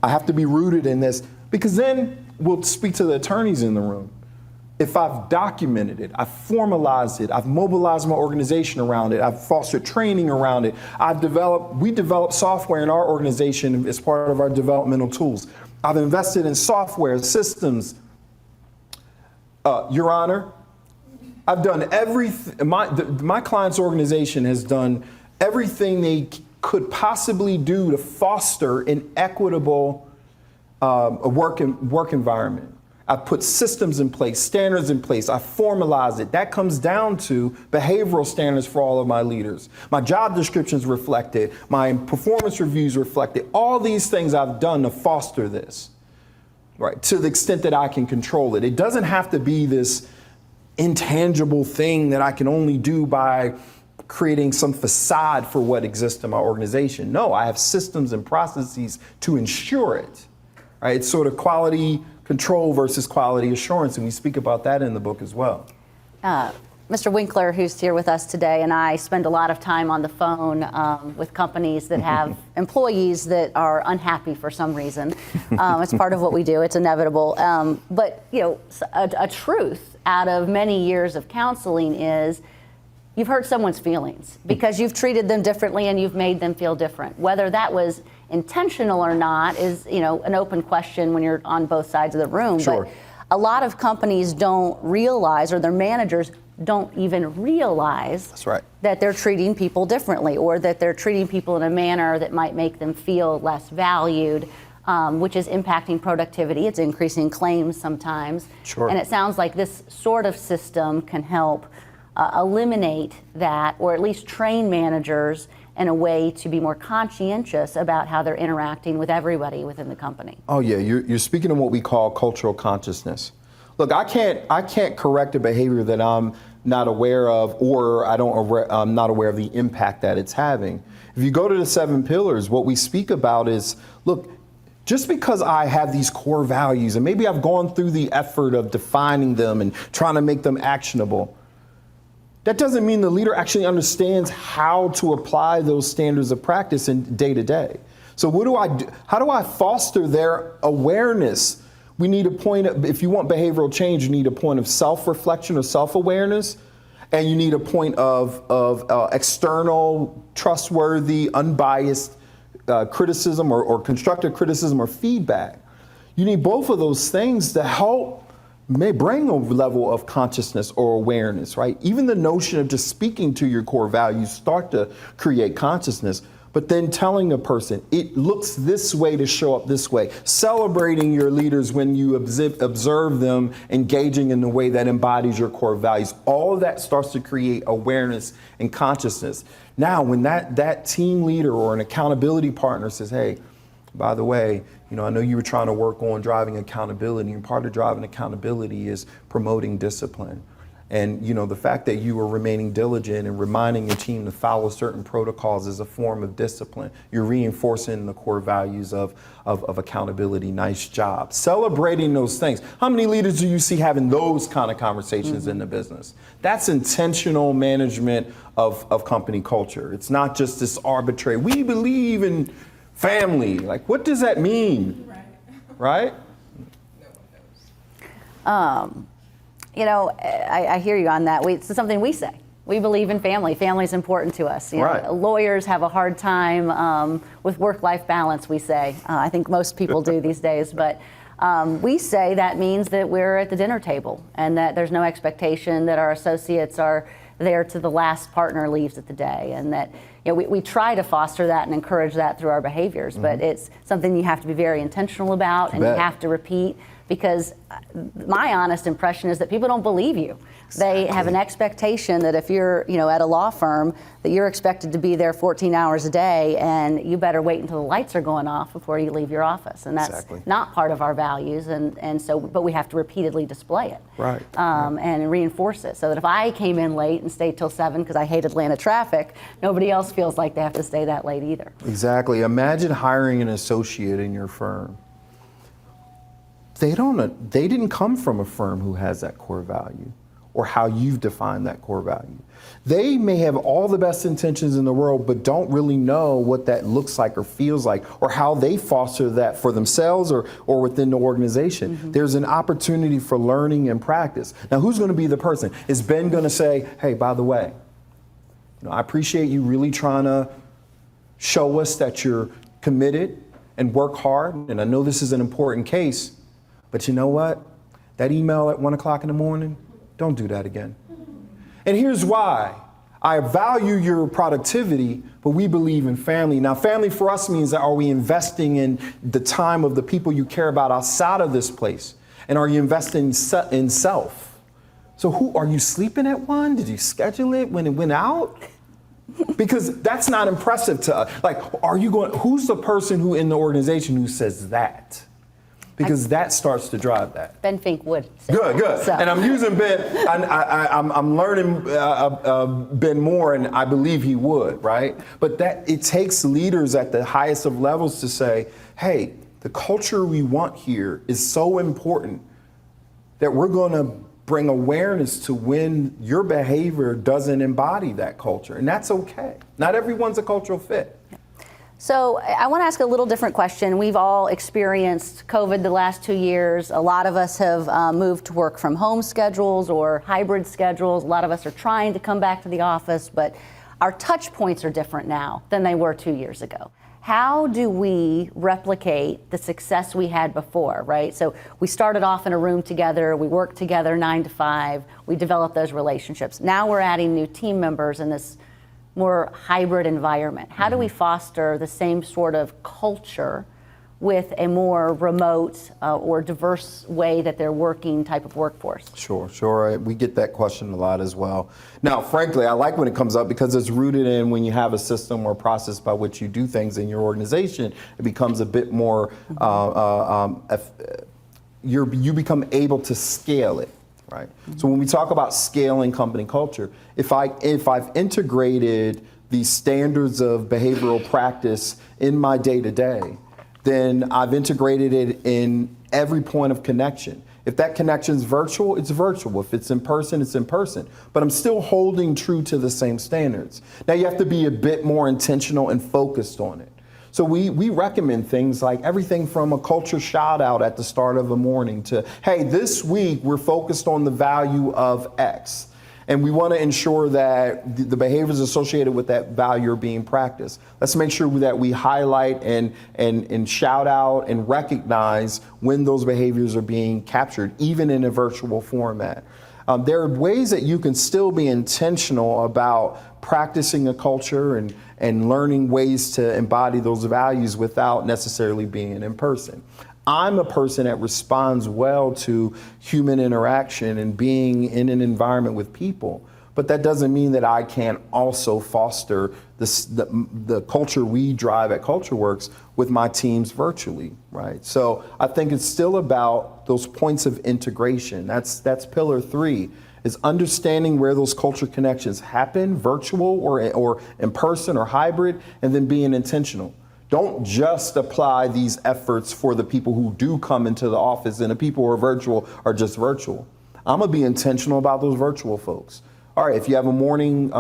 I have to be rooted in this? Because then we'll speak to the attorneys in the room. If I've documented it, I've formalized it, I've mobilized my organization around it, I've fostered training around it, we developed software in our organization as part of our developmental tools. I've invested in software, systems. Your Honor, I've done everything, my client's organization has done everything they could possibly do to foster an equitable work environment. I've put systems in place, standards in place, I formalized it. That comes down to behavioral standards for all of my leaders. My job descriptions reflect it, my performance reviews reflect it. All these things I've done to foster this, right, to the extent that I can control it. It doesn't have to be this intangible thing that I can only do by creating some facade for what exists in my organization. No, I have systems and processes to ensure it, right? It's sort of quality control versus quality assurance, and we speak about that in the book as well. Mr. Winkler, who's here with us today, and I spend a lot of time on the phone with companies that have employees that are unhappy for some reason. It's part of what we do. It's inevitable. But you know, a truth out of many years of counseling is you've hurt someone's feelings because you've treated them differently and you've made them feel different. Whether that was intentional or not is, you know, an open question when you're on both sides of the room. Sure. But a lot of companies don't realize, or their managers don't even realize, That's right, that they're treating people differently, or that they're treating people in a manner that might make them feel less valued, which is impacting productivity. It's increasing claims sometimes. Sure. And it sounds like this sort of system can help eliminate that, or at least train managers in a way to be more conscientious about how they're interacting with everybody within the company. Oh yeah, you're speaking of what we call cultural consciousness. Look, I can't correct a behavior that I'm not aware of, or I'm not aware of the impact that it's having. If you go to the 7 pillars, what we speak about is, look, just because I have these core values, and maybe I've gone through the effort of defining them and trying to make them actionable, that doesn't mean the leader actually understands how to apply those standards of practice in day to day. So what do I do? How do I foster their awareness? We need a point of, if you want behavioral change, you need a point of self-reflection or self-awareness, And you need a point of external, trustworthy, unbiased criticism or constructive criticism or feedback. You need both of those things to help may bring a level of consciousness or awareness, right? Even the notion of just speaking to your core values start to create consciousness, but then telling a person, it looks this way to show up this way. Celebrating your leaders when you observe them engaging in the way that embodies your core values. All of that starts to create awareness and consciousness. Now, when that team leader or an accountability partner says, hey, by the way, I know you were trying to work on driving accountability, and part of driving accountability is promoting discipline. And the fact that you are remaining diligent and reminding your team to follow certain protocols is a form of discipline. You're reinforcing the core values of accountability. Nice job. Celebrating those things. How many leaders do you see having those kind of conversations in the business? That's intentional management of company culture. It's not just this arbitrary, we believe in family. Like, what does that mean? Right? I hear you on that. It's something we say. We believe in family. Family is important to us. Right. Lawyers have a hard time with work-life balance, we say. I think most people do these days. But we say that means that we're at the dinner table and that there's no expectation that our associates are there to the last partner leaves at the day, and that we try to foster that and encourage that through our behaviors, but it's something you have to be very intentional about and you have to repeat, because my honest impression is that people don't believe you. Exactly. They have an expectation that if you're at a law firm, that you're expected to be there 14 hours a day, and you better wait until the lights are going off before you leave your office, and that's not part of our values, and so, but we have to repeatedly display it, right, and reinforce it, so that if I came in late and stayed till 7 because I hate Atlanta traffic, nobody else feels like they have to stay that late either. Exactly. Imagine hiring an associate in your firm. They didn't come from a firm who has that core value or how you've defined that core value. They may have all the best intentions in the world, but don't really know what that looks like or feels like, or how they foster that for themselves or within the organization. Mm-hmm. There's an opportunity for learning and practice. Now, who's going to be the person? Is Ben going to say, hey, by the way, I appreciate you really trying to show us that you're committed and work hard, and I know this is an important case, but you know what? That email at 1 o'clock in the morning, don't do that again. And here's why. I value your productivity, but we believe in family. Now, family for us means that, are we investing in the time of the people you care about outside of this place? And are you investing in self? So are you sleeping at 1? Did you schedule it when it went out? Because that's not impressive to us. Like, who's the person who in the organization who says that? Because that starts to drive that. Ben Fink would say Good. So. And I'm using Ben, I'm learning Ben more, and I believe he would, right? But it takes leaders at the highest of levels to say, hey, the culture we want here is so important that we're going to bring awareness to when your behavior doesn't embody that culture. And that's okay. Not everyone's a cultural fit. So I want to ask a little different question. We've all experienced COVID the last 2 years. A lot of us have moved to work from home schedules or hybrid schedules. A lot of us are trying to come back to the office, but our touch points are different now than they were 2 years ago. How do we replicate the success we had before, right? So we started off in a room together, we worked together 9 to 5, we developed those relationships. Now we're adding new team members in this more hybrid environment. How do we foster the same sort of culture with a more remote or diverse way that they're working type of workforce? Sure. We get that question a lot as well. Now, frankly, I like when it comes up because it's rooted in when you have a system or process by which you do things in your organization, it becomes a bit more, you become able to scale it. Right. So when we talk about scaling company culture, if I've integrated these standards of behavioral practice in my day-to-day, then I've integrated it in every point of connection. If that connection is virtual, it's virtual. If it's in person, it's in person. But I'm still holding true to the same standards. Now you have to be a bit more intentional and focused on it. So we recommend things like everything from a culture shout out at the start of the morning to, hey, this week we're focused on the value of X. And we want to ensure that the behaviors associated with that value are being practiced. Let's make sure that we highlight and shout out and recognize when those behaviors are being captured, even in a virtual format. There are ways that you can still be intentional about practicing a culture and learning ways to embody those values without necessarily being in person. I'm a person that responds well to human interaction and being in an environment with people, but that doesn't mean that I can't also foster the culture we drive at CultureWorks with my teams virtually, right? So I think it's still about those points of integration. That's pillar 3, is understanding where those culture connections happen, virtual or in person or hybrid, and then being intentional. Don't just apply these efforts for the people who do come into the office and the people who are virtual are just virtual. I'm gonna be intentional about those virtual folks. All right, if you have a morning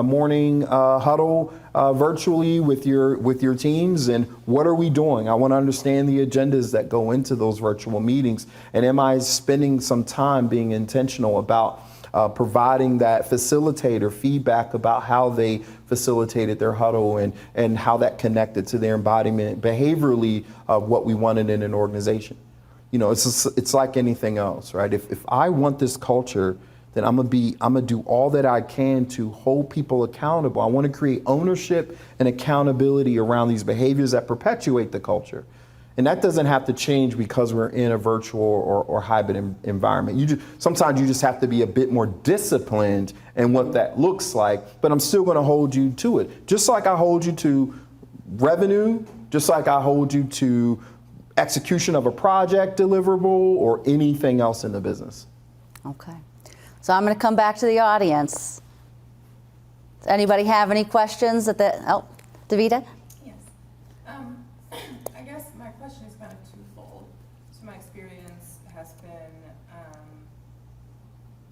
huddle virtually with your teams, and what are we doing? I want to understand the agendas that go into those virtual meetings, and am I spending some time being intentional about providing that facilitator feedback about how they facilitated their huddle and how that connected to their embodiment behaviorally of what we wanted in an organization. You know, it's like anything else, right? If I want this culture, then I'm gonna do all that I can to hold people accountable. I want to create ownership and accountability around these behaviors that perpetuate the culture. And that doesn't have to change because we're in a virtual or hybrid environment. Sometimes you just have to be a bit more disciplined in what that looks like, but I'm still going to hold you to it. Just like I hold you to revenue, just like I hold you to execution of a project deliverable or anything else in the business. Okay. So I'm going to come back to the audience. Does anybody have any questions Davida? Yes. I guess my question is kind of twofold. So my experience has been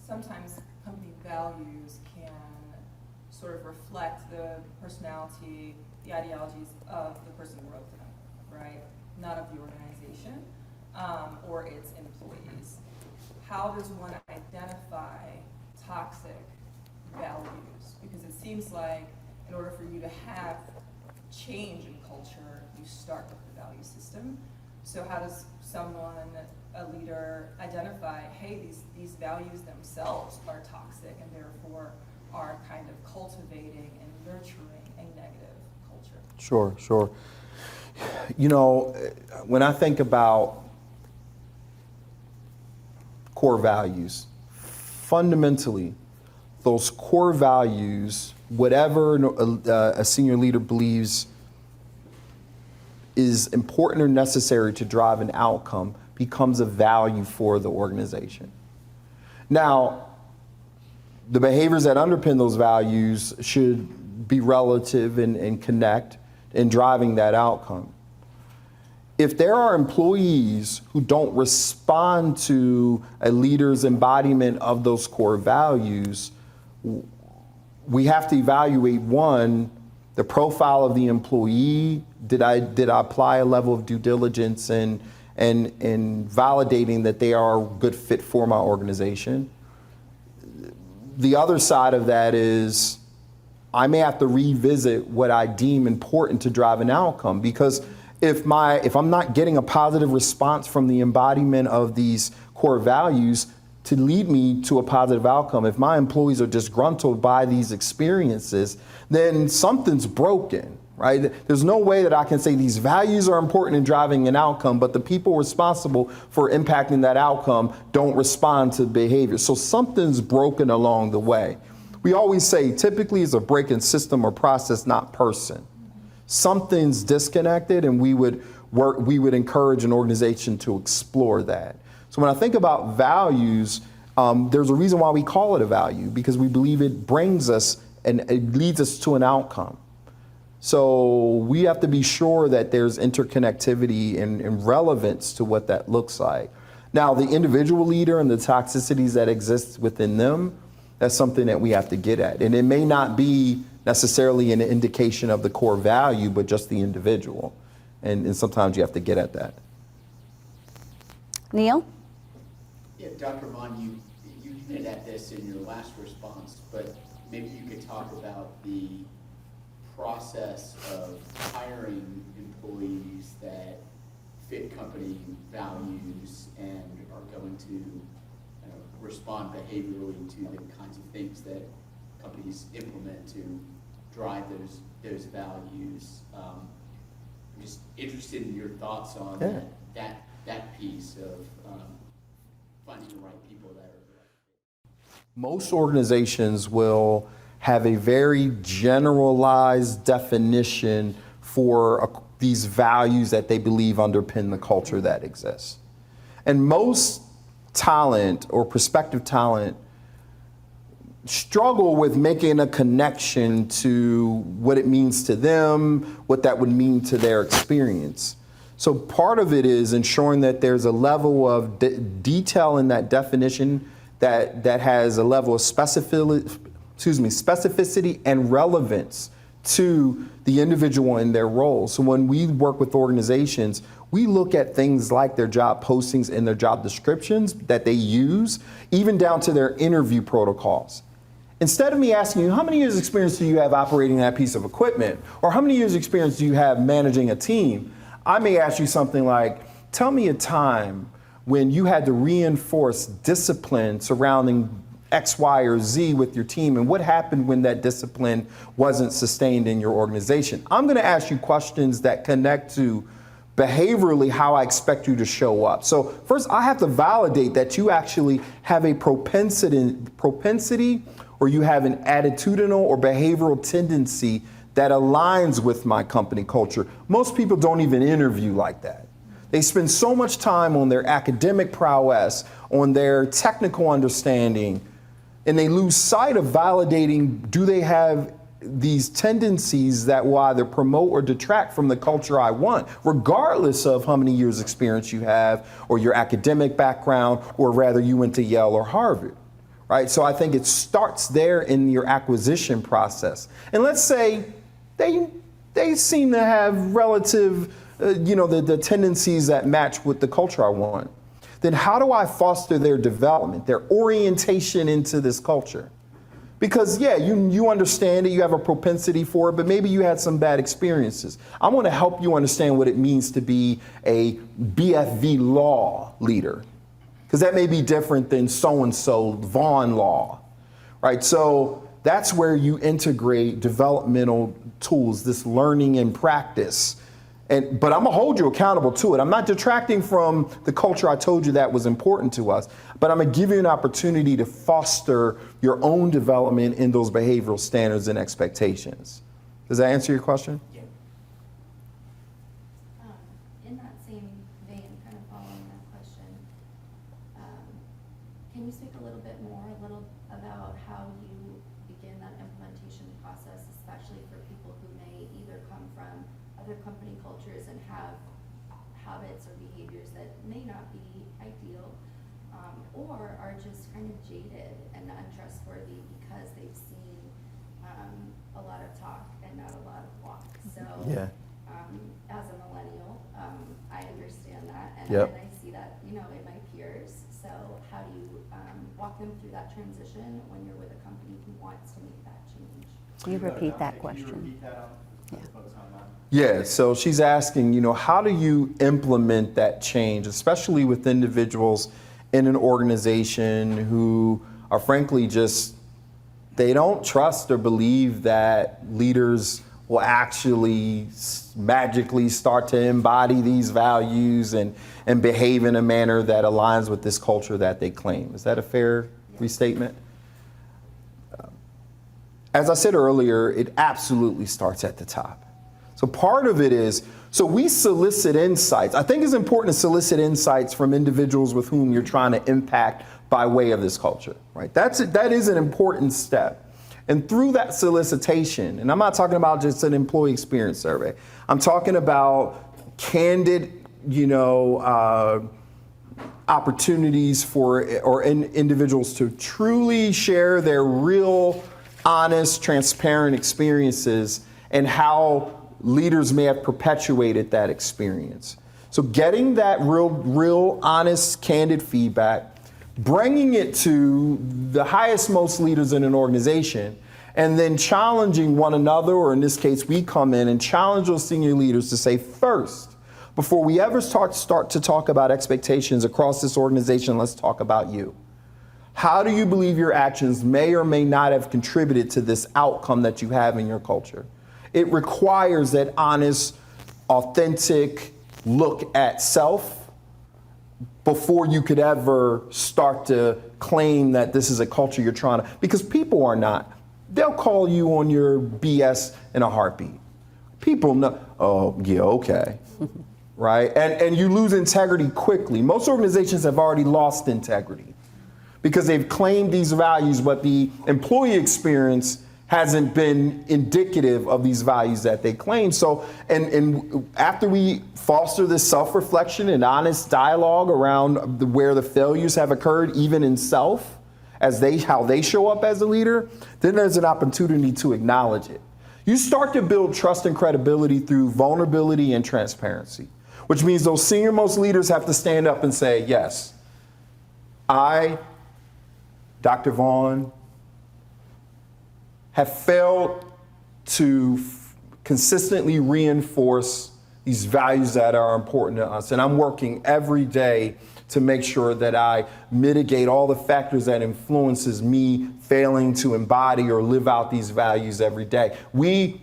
sometimes company values can sort of reflect the personality, the ideologies of the person who wrote them, right? Not of the organization or its employees. How does one identify toxic values? Because it seems like in order for you to have change in culture, you start with the value system. So how does someone, a leader, identify, hey, these values themselves are toxic and therefore are kind of cultivating and nurturing a negative culture? Sure. You know, when I think about core values, fundamentally, those core values, whatever a senior leader believes is important or necessary to drive an outcome, becomes a value for the organization. Now, the behaviors that underpin those values should be relative and connect in driving that outcome. If there are employees who don't respond to a leader's embodiment of those core values, we have to evaluate, one, the profile of the employee. Did I apply a level of due diligence and validating that they are a good fit for my organization? The other side of that is I may have to revisit what I deem important to drive an outcome, because if I'm not getting a positive response from the embodiment of these core values to lead me to a positive outcome, if my employees are disgruntled by these experiences, then something's broken, right? There's no way that I can say these values are important in driving an outcome, but the people responsible for impacting that outcome don't respond to behavior. So something's broken along the way. We always say typically it's a break in system or process, not person. Something's disconnected, and we would encourage an organization to explore that. So when I think about values, there's a reason why we call it a value, because we believe it brings us and it leads us to an outcome. So we have to be sure that there's interconnectivity and relevance to what that looks like. Now, the individual leader and the toxicities that exist within them, that's something that we have to get at. And it may not be necessarily an indication of the core value, but just the individual. And sometimes you have to get at that. Neil? Yeah, Dr. Vaughn, you hinted at this in your last response, but maybe you could talk about the process of hiring employees that fit company values and are going to respond behaviorally to the kinds of things that companies implement to drive those values. I'm just interested in your thoughts on that piece of finding the right people that are the right. Most organizations will have a very generalized definition for these values that they believe underpin the culture that exists. And most talent or prospective talent struggle with making a connection to what it means to them, what that would mean to their experience. So part of it is ensuring that there's a level of detail in that definition that has a level of specificity and relevance to the individual in their role. So when we work with organizations, we look at things like their job postings and their job descriptions that they use, even down to their interview protocols. Instead of me asking you, how many years experience do you have operating that piece of equipment? Or how many years experience do you have managing a team? I may ask you something like, tell me a time when you had to reinforce discipline surrounding X, Y, or Z with your team, and what happened when that discipline wasn't sustained in your organization. I'm going to ask you questions that connect to behaviorally how I expect you to show up. So first, I have to validate that you actually have a propensity or you have an attitudinal or behavioral tendency that aligns with my company culture. Most people don't even interview like that. They spend so much time on their academic prowess, on their technical understanding, and they lose sight of validating, do they have these tendencies that will either promote or detract from the culture I want, regardless of how many years experience you have or your academic background, or rather you went to Yale or Harvard, right? So I think it starts there in your acquisition process. And let's say they seem to have relative, the tendencies that match with the culture I want. Then how do I foster their development, their orientation into this culture? Because you understand it, you have a propensity for it, but maybe you had some bad experiences. I want to help you understand what it means to be a BFV law leader, because that may be different than so-and-so Vaughn law, right? So that's where you integrate developmental tools, this learning and practice. But I'm gonna hold you accountable to it. I'm not detracting from the culture I told you that was important to us, but I'm gonna give you an opportunity to foster your own development in those behavioral standards and expectations. Does that answer your question? Yeah. In that same vein, kind of following that question, can you speak a little bit more, about how you begin that implementation process, especially for people who may either come from other company cultures and have habits or behaviors that may not be ideal, or are just kind of jaded and untrustworthy because they've seen a lot of talk and not a lot of walk. So as a millennial, I understand that, and I see that in my peers. So how do you walk them through that transition when you're with a company who wants to make that change? Can you repeat that question? Can you repeat that Yeah. folks online? Yeah, so she's asking, how do you implement that change, especially with individuals in an organization who are frankly they don't trust or believe that leaders will actually magically start to embody these values and behave in a manner that aligns with this culture that they claim. Is that a fair restatement? As I said earlier, it absolutely starts at the top. So part of it is, we solicit insights. I think it's important to solicit insights from individuals with whom you're trying to impact by way of this culture, right? That is an important step. And through that solicitation, and I'm not talking about just an employee experience survey, I'm talking about candid, opportunities for individuals to truly share their real, honest, transparent experiences and how leaders may have perpetuated that experience. So getting that real, honest, candid feedback, bringing it to the highest, most leaders in an organization, and then challenging one another, or in this case, we come in and challenge those senior leaders to say, first, before we ever start to talk about expectations across this organization, let's talk about you. How do you believe your actions may or may not have contributed to this outcome that you have in your culture? It requires that honest, authentic look at self before you could ever start to claim that this is a culture you're trying to, because people are not. They'll call you on your BS in a heartbeat. People know, oh, yeah, okay. Right? And you lose integrity quickly. Most organizations have already lost integrity because they've claimed these values, but the employee experience hasn't been indicative of these values that they claim. So, and after we foster this self-reflection and honest dialogue around where the failures have occurred, even in self, as how they show up as a leader, then there's an opportunity to acknowledge it. You start to build trust and credibility through vulnerability and transparency, which means those senior-most leaders have to stand up and say, yes, I, Dr. Vaughn, have failed to consistently reinforce these values that are important to us. And I'm working every day to make sure that I mitigate all the factors that influences me failing to embody or live out these values every day. We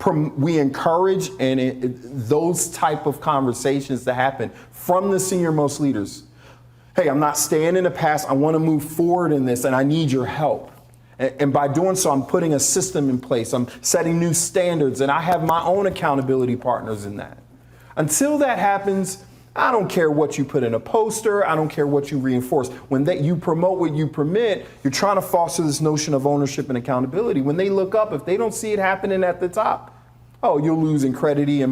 encourage those type of conversations to happen from the senior-most leaders. Hey, I'm not staying in the past. I want to move forward in this, and I need your help. And by doing so, I'm putting a system in place. I'm setting new standards, and I have my own accountability partners in that. Until that happens, I don't care what you put in a poster. I don't care what you reinforce. When you promote what you permit, you're trying to foster this notion of ownership and accountability. When they look up, if they don't see it happening at the top, oh, you'll lose in credibility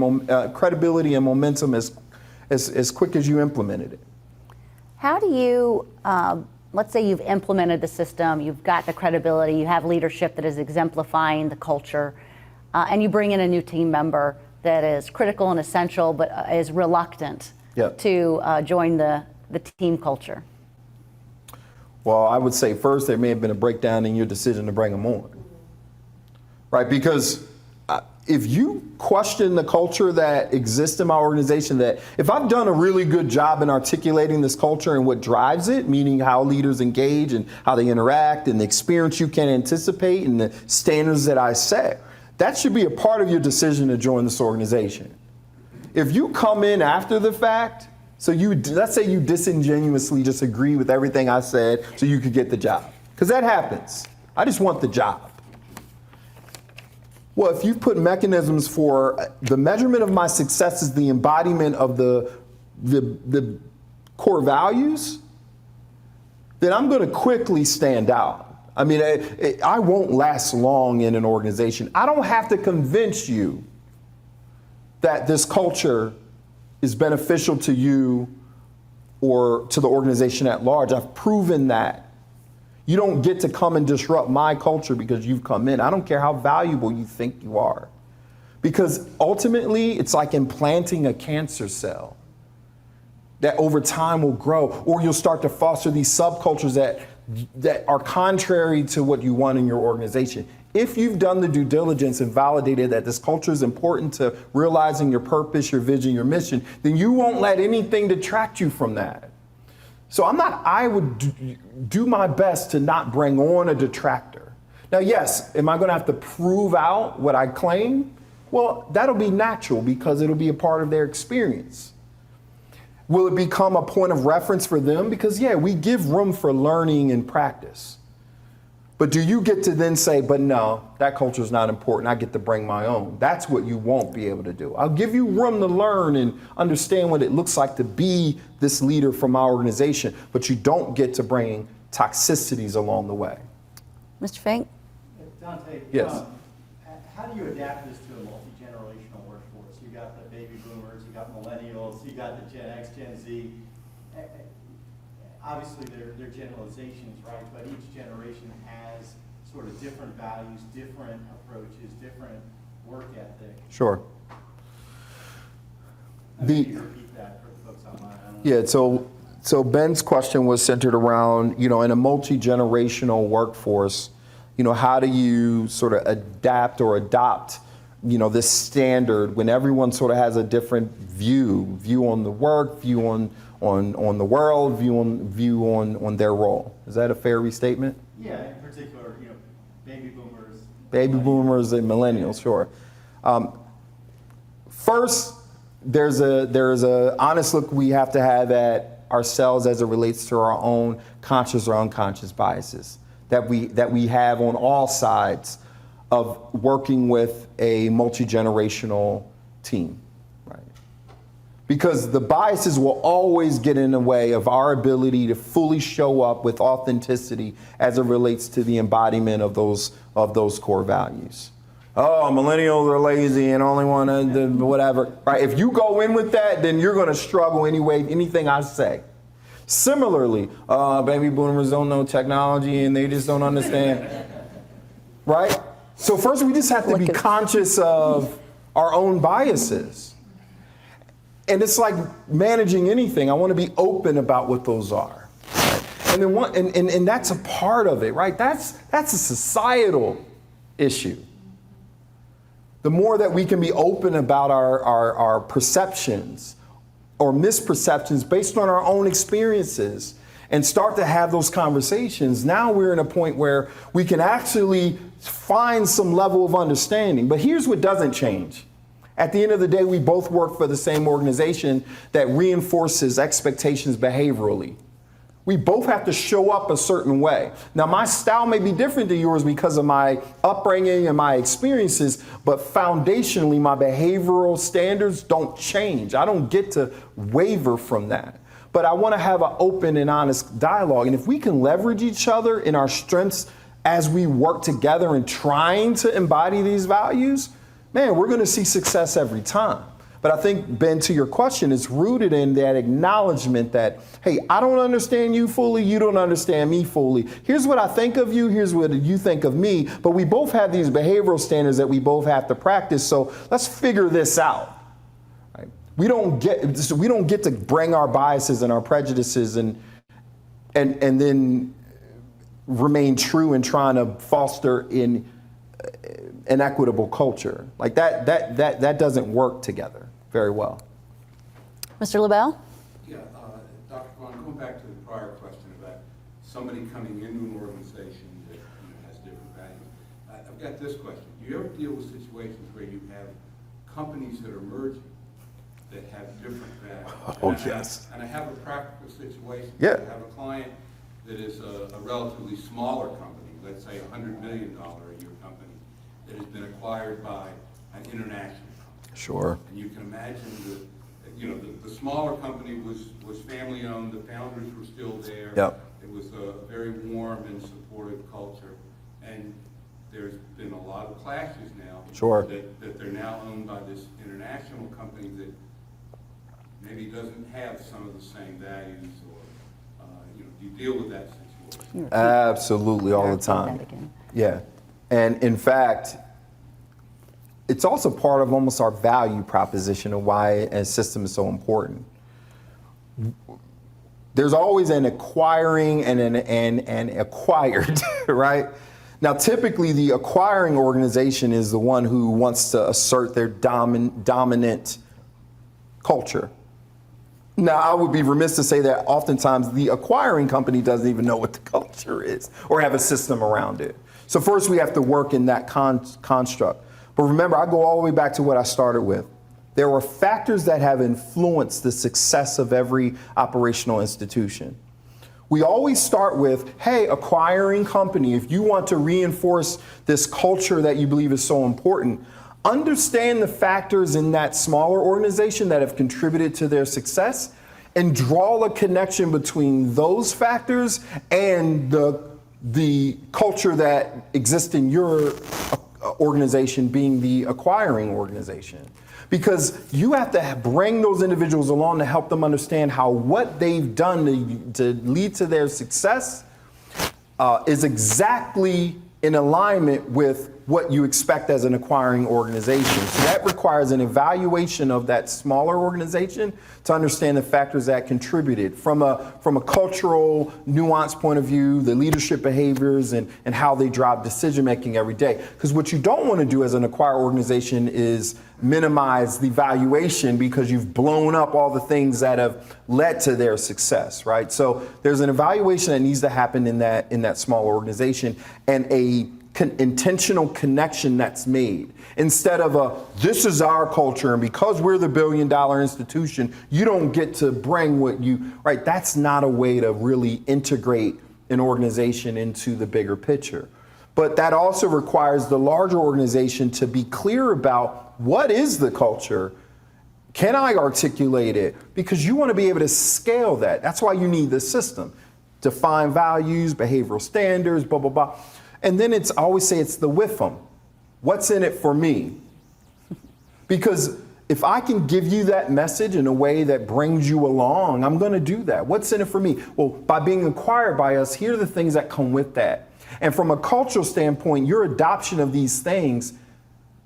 and momentum as quick as you implemented it. How do you, let's say you've implemented the system, you've got the credibility, you have leadership that is exemplifying the culture, and you bring in a new team member that is critical and essential, but is reluctant to join the team culture? Well, I would say first there may have been a breakdown in your decision to bring them on, right? Because if you question the culture that exists in my organization, that if I've done a really good job in articulating this culture and what drives it, meaning how leaders engage and how they interact and the experience you can anticipate and the standards that I set, that should be a part of your decision to join this organization. If you come in after the fact, so let's say you disingenuously just agree with everything I said so you could get the job, because that happens. I just want the job. Well, if you put mechanisms for the measurement of my success is the embodiment of the core values, then I'm going to quickly stand out. I mean, I won't last long in an organization. I don't have to convince you that this culture is beneficial to you or to the organization at large. I've proven that. You don't get to come and disrupt my culture because you've come in. I don't care how valuable you think you are. Because ultimately, it's like implanting a cancer cell that over time will grow, or you'll start to foster these subcultures that are contrary to what you want in your organization. If you've done the due diligence and validated that this culture is important to realizing your purpose, your vision, your mission, then you won't let anything detract you from that. So I would do my best to not bring on a detractor. Now, yes, am I going to have to prove out what I claim? Well, that'll be natural because it'll be a part of their experience. Will it become a point of reference for them? Because, yeah, we give room for learning and practice. But do you get to then say, but no, that culture is not important. I get to bring my own. That's what you won't be able to do. I'll give you room to learn and understand what it looks like to be this leader from our organization, but you don't get to bring toxicities along the way. Mr. Fink? Dante, Yes. How do you adapt this to a multi-generational workforce? You got the baby boomers, you got millennials, you got the Gen X, Gen Z. Obviously, they're generalizations, right? But each generation has sort of different values, different approaches, different work ethic. Sure. Maybe you repeat that for the folks online. Yeah, so So Ben's question was centered around, in a multi-generational workforce, how do you sort of adapt or adopt, this standard when everyone sort of has a different view on the work, view on the world, view on their role. Is that a fair restatement? Yeah, in particular, baby boomers. Baby boomers and millennials, sure. First, there's a honest look we have to have at ourselves as it relates to our own conscious or unconscious biases that we have on all sides of working with a multi-generational team, right? Because the biases will always get in the way of our ability to fully show up with authenticity as it relates to the embodiment of those core values. Oh, millennials are lazy and only want to whatever, right? If you go in with that, then you're going to struggle anyway, anything I say. Similarly, baby boomers don't know technology and they just don't understand, right? So first we just have to be conscious of our own biases. And it's like managing anything. I want to be open about what those are. And then and that's a part of it, right? That's a societal issue. The more that we can be open about our perceptions or misperceptions based on our own experiences and start to have those conversations, now we're in a point where we can actually find some level of understanding. But here's what doesn't change. At the end of the day, we both work for the same organization that reinforces expectations behaviorally. We both have to show up a certain way. Now, my style may be different than yours because of my upbringing and my experiences, but foundationally, my behavioral standards don't change. I don't get to waver from that. But I want to have an open and honest dialogue. And if we can leverage each other in our strengths as we work together in trying to embody these values, man, we're going to see success every time. But I think, Ben, to your question, it's rooted in that acknowledgement that, hey, I don't understand you fully, you don't understand me fully. Here's what I think of you, here's what you think of me, but we both have these behavioral standards that we both have to practice, so let's figure this out. Right? We don't get to bring our biases and our prejudices and then remain true in trying to foster an equitable culture. Like that doesn't work together very well. Mr. LaBelle? Yeah, Dr. Vaughn, going back to the prior question about somebody coming into an organization that has different values. I've got this question. Do you ever deal with situations where you have companies that are merging that have different values? Oh, yes. And I have a practical situation. Yeah. I have a client that is a relatively smaller company, let's say a $100 million a year company, that has been acquired by an international company. Sure. And you can imagine the smaller company was family owned, the founders were still there. Yep. It was a very warm and supportive culture. And there's been a lot of clashes now. Sure. That they're now owned by this international company that maybe doesn't have some of the same values or, do you deal with that situation? Absolutely, all the time. Yeah. And in fact, it's also part of almost our value proposition of why a system is so important. There's always an acquiring and an acquired, right? Now, typically, the acquiring organization is the one who wants to assert their dominant culture. Now, I would be remiss to say that oftentimes the acquiring company doesn't even know what the culture is or have a system around it. So first, we have to work in that construct. But remember, I go all the way back to what I started with. There are factors that have influenced the success of every operational institution. We always start with, hey, acquiring company, if you want to reinforce this culture that you believe is so important, understand the factors in that smaller organization that have contributed to their success and draw a connection between those factors and the culture that exists in your organization being the acquiring organization. Because you have to bring those individuals along to help them understand how what they've done to lead to their success is exactly in alignment with what you expect as an acquiring organization. So that requires an evaluation of that smaller organization to understand the factors that contributed from a cultural nuance point of view, the leadership behaviors and how they drive decision making every day. Because what you don't want to do as an acquired organization is minimize the valuation because you've blown up all the things that have led to their success, right? So there's an evaluation that needs to happen in that small organization, and a intentional connection that's made. Instead of this is our culture, and because we're the billion-dollar institution, you don't get to bring what you, right? That's not a way to really integrate an organization into the bigger picture. But that also requires the larger organization to be clear about what is the culture. Can I articulate it? Because you want to be able to scale that. That's why you need the system. Define values, behavioral standards, blah, blah, blah. And then I always say it's the with them. What's in it for me? Because if I can give you that message in a way that brings you along, I'm going to do that. What's in it for me? Well, by being acquired by us, here are the things that come with that. And from a cultural standpoint, your adoption of these things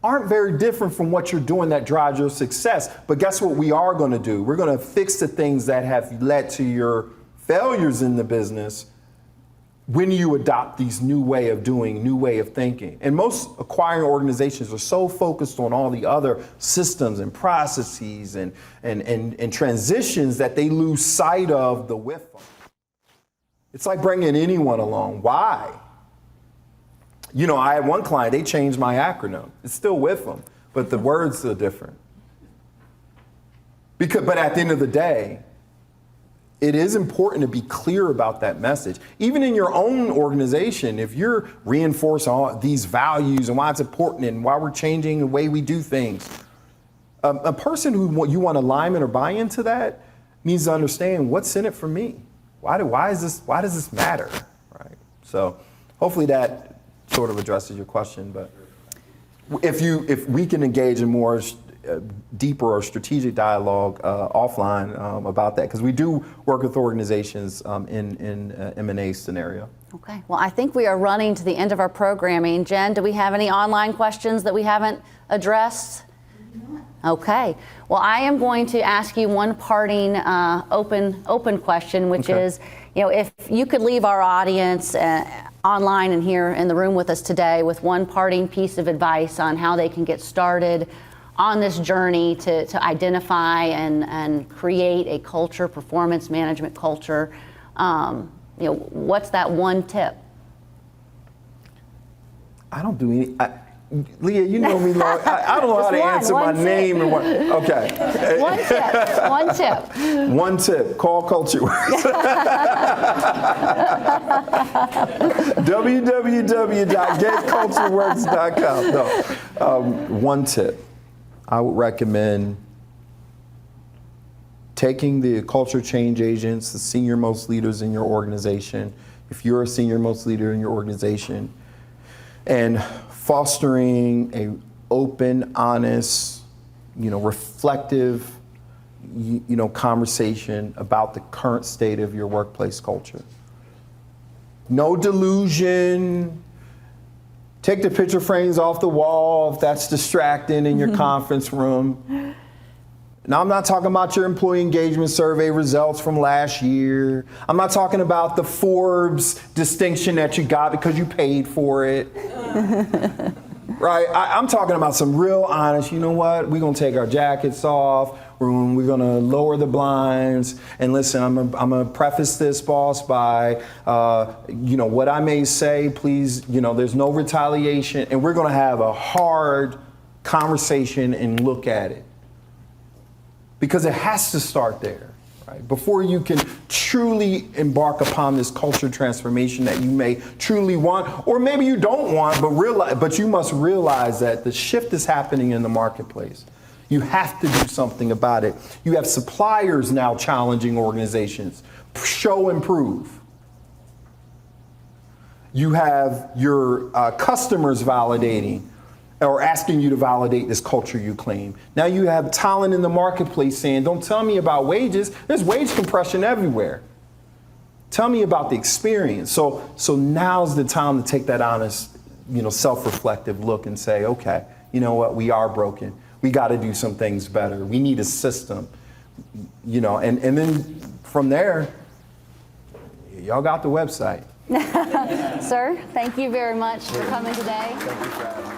aren't very different from what you're doing that drives your success. But guess what we are going to do? We're going to fix the things that have led to your failures in the business when you adopt these new way of doing, new way of thinking. And most acquiring organizations are so focused on all the other systems and processes and transitions that they lose sight of the with them. It's like bringing anyone along. Why? You know, I had one client, they changed my acronym. It's still with them, but the words are different. But at the end of the day, it is important to be clear about that message. Even in your own organization, if you're reinforcing all these values and why it's important and why we're changing the way we do things, a person who you want alignment or buy into that needs to understand what's in it for me. Why does this matter, right? So hopefully that sort of addresses your question. But if we can engage in more deeper or strategic dialogue offline about that, because we do work with organizations in M&A scenario. Okay, well, I think we are running to the end of our programming. Jen, do we have any online questions that we haven't addressed? Okay, well, I am going to ask you one parting open question, which is, you know, if you could leave our audience online and here in the room with us today with one parting piece of advice on how they can get started on this journey to identify and create a culture, performance management culture, you know, what's that one tip? I don't do any. Leah, you know me, Lord. I don't know how to answer my name and what. Okay. One tip. One tip. Call CultureWorks. www.getcultureworks.com. No. One tip. I would recommend taking the culture change agents, the senior most leaders in your organization, if you're a senior most leader in your organization, and fostering a open, honest, reflective, conversation about the current state of your workplace culture. No delusion. Take the picture frames off the wall if that's distracting in your conference room. Now, I'm not talking about your employee engagement survey results from last year. I'm not talking about the Forbes distinction that you got because you paid for it. Right? I'm talking about some real honest, you know what? We're going to take our jackets off. We're going to lower the blinds. And listen, I'm going to preface this, boss, by, what I may say, please, there's no retaliation. And we're going to have a hard conversation and look at it. Because it has to start there, right? Before you can truly embark upon this culture transformation that you may truly want, or maybe you don't want, but you must realize that the shift is happening in the marketplace. You have to do something about it. You have suppliers now challenging organizations. Show and prove. You have your customers validating or asking you to validate this culture you claim. Now you have talent in the marketplace saying, don't tell me about wages. There's wage compression everywhere. Tell me about the experience. So now's the time to take that honest, self-reflective look and say, okay, you know what, we are broken. We got to do some things better. We need a system, and then from there, y'all got the website. Sir, thank you very much for coming today. Thank you for having me.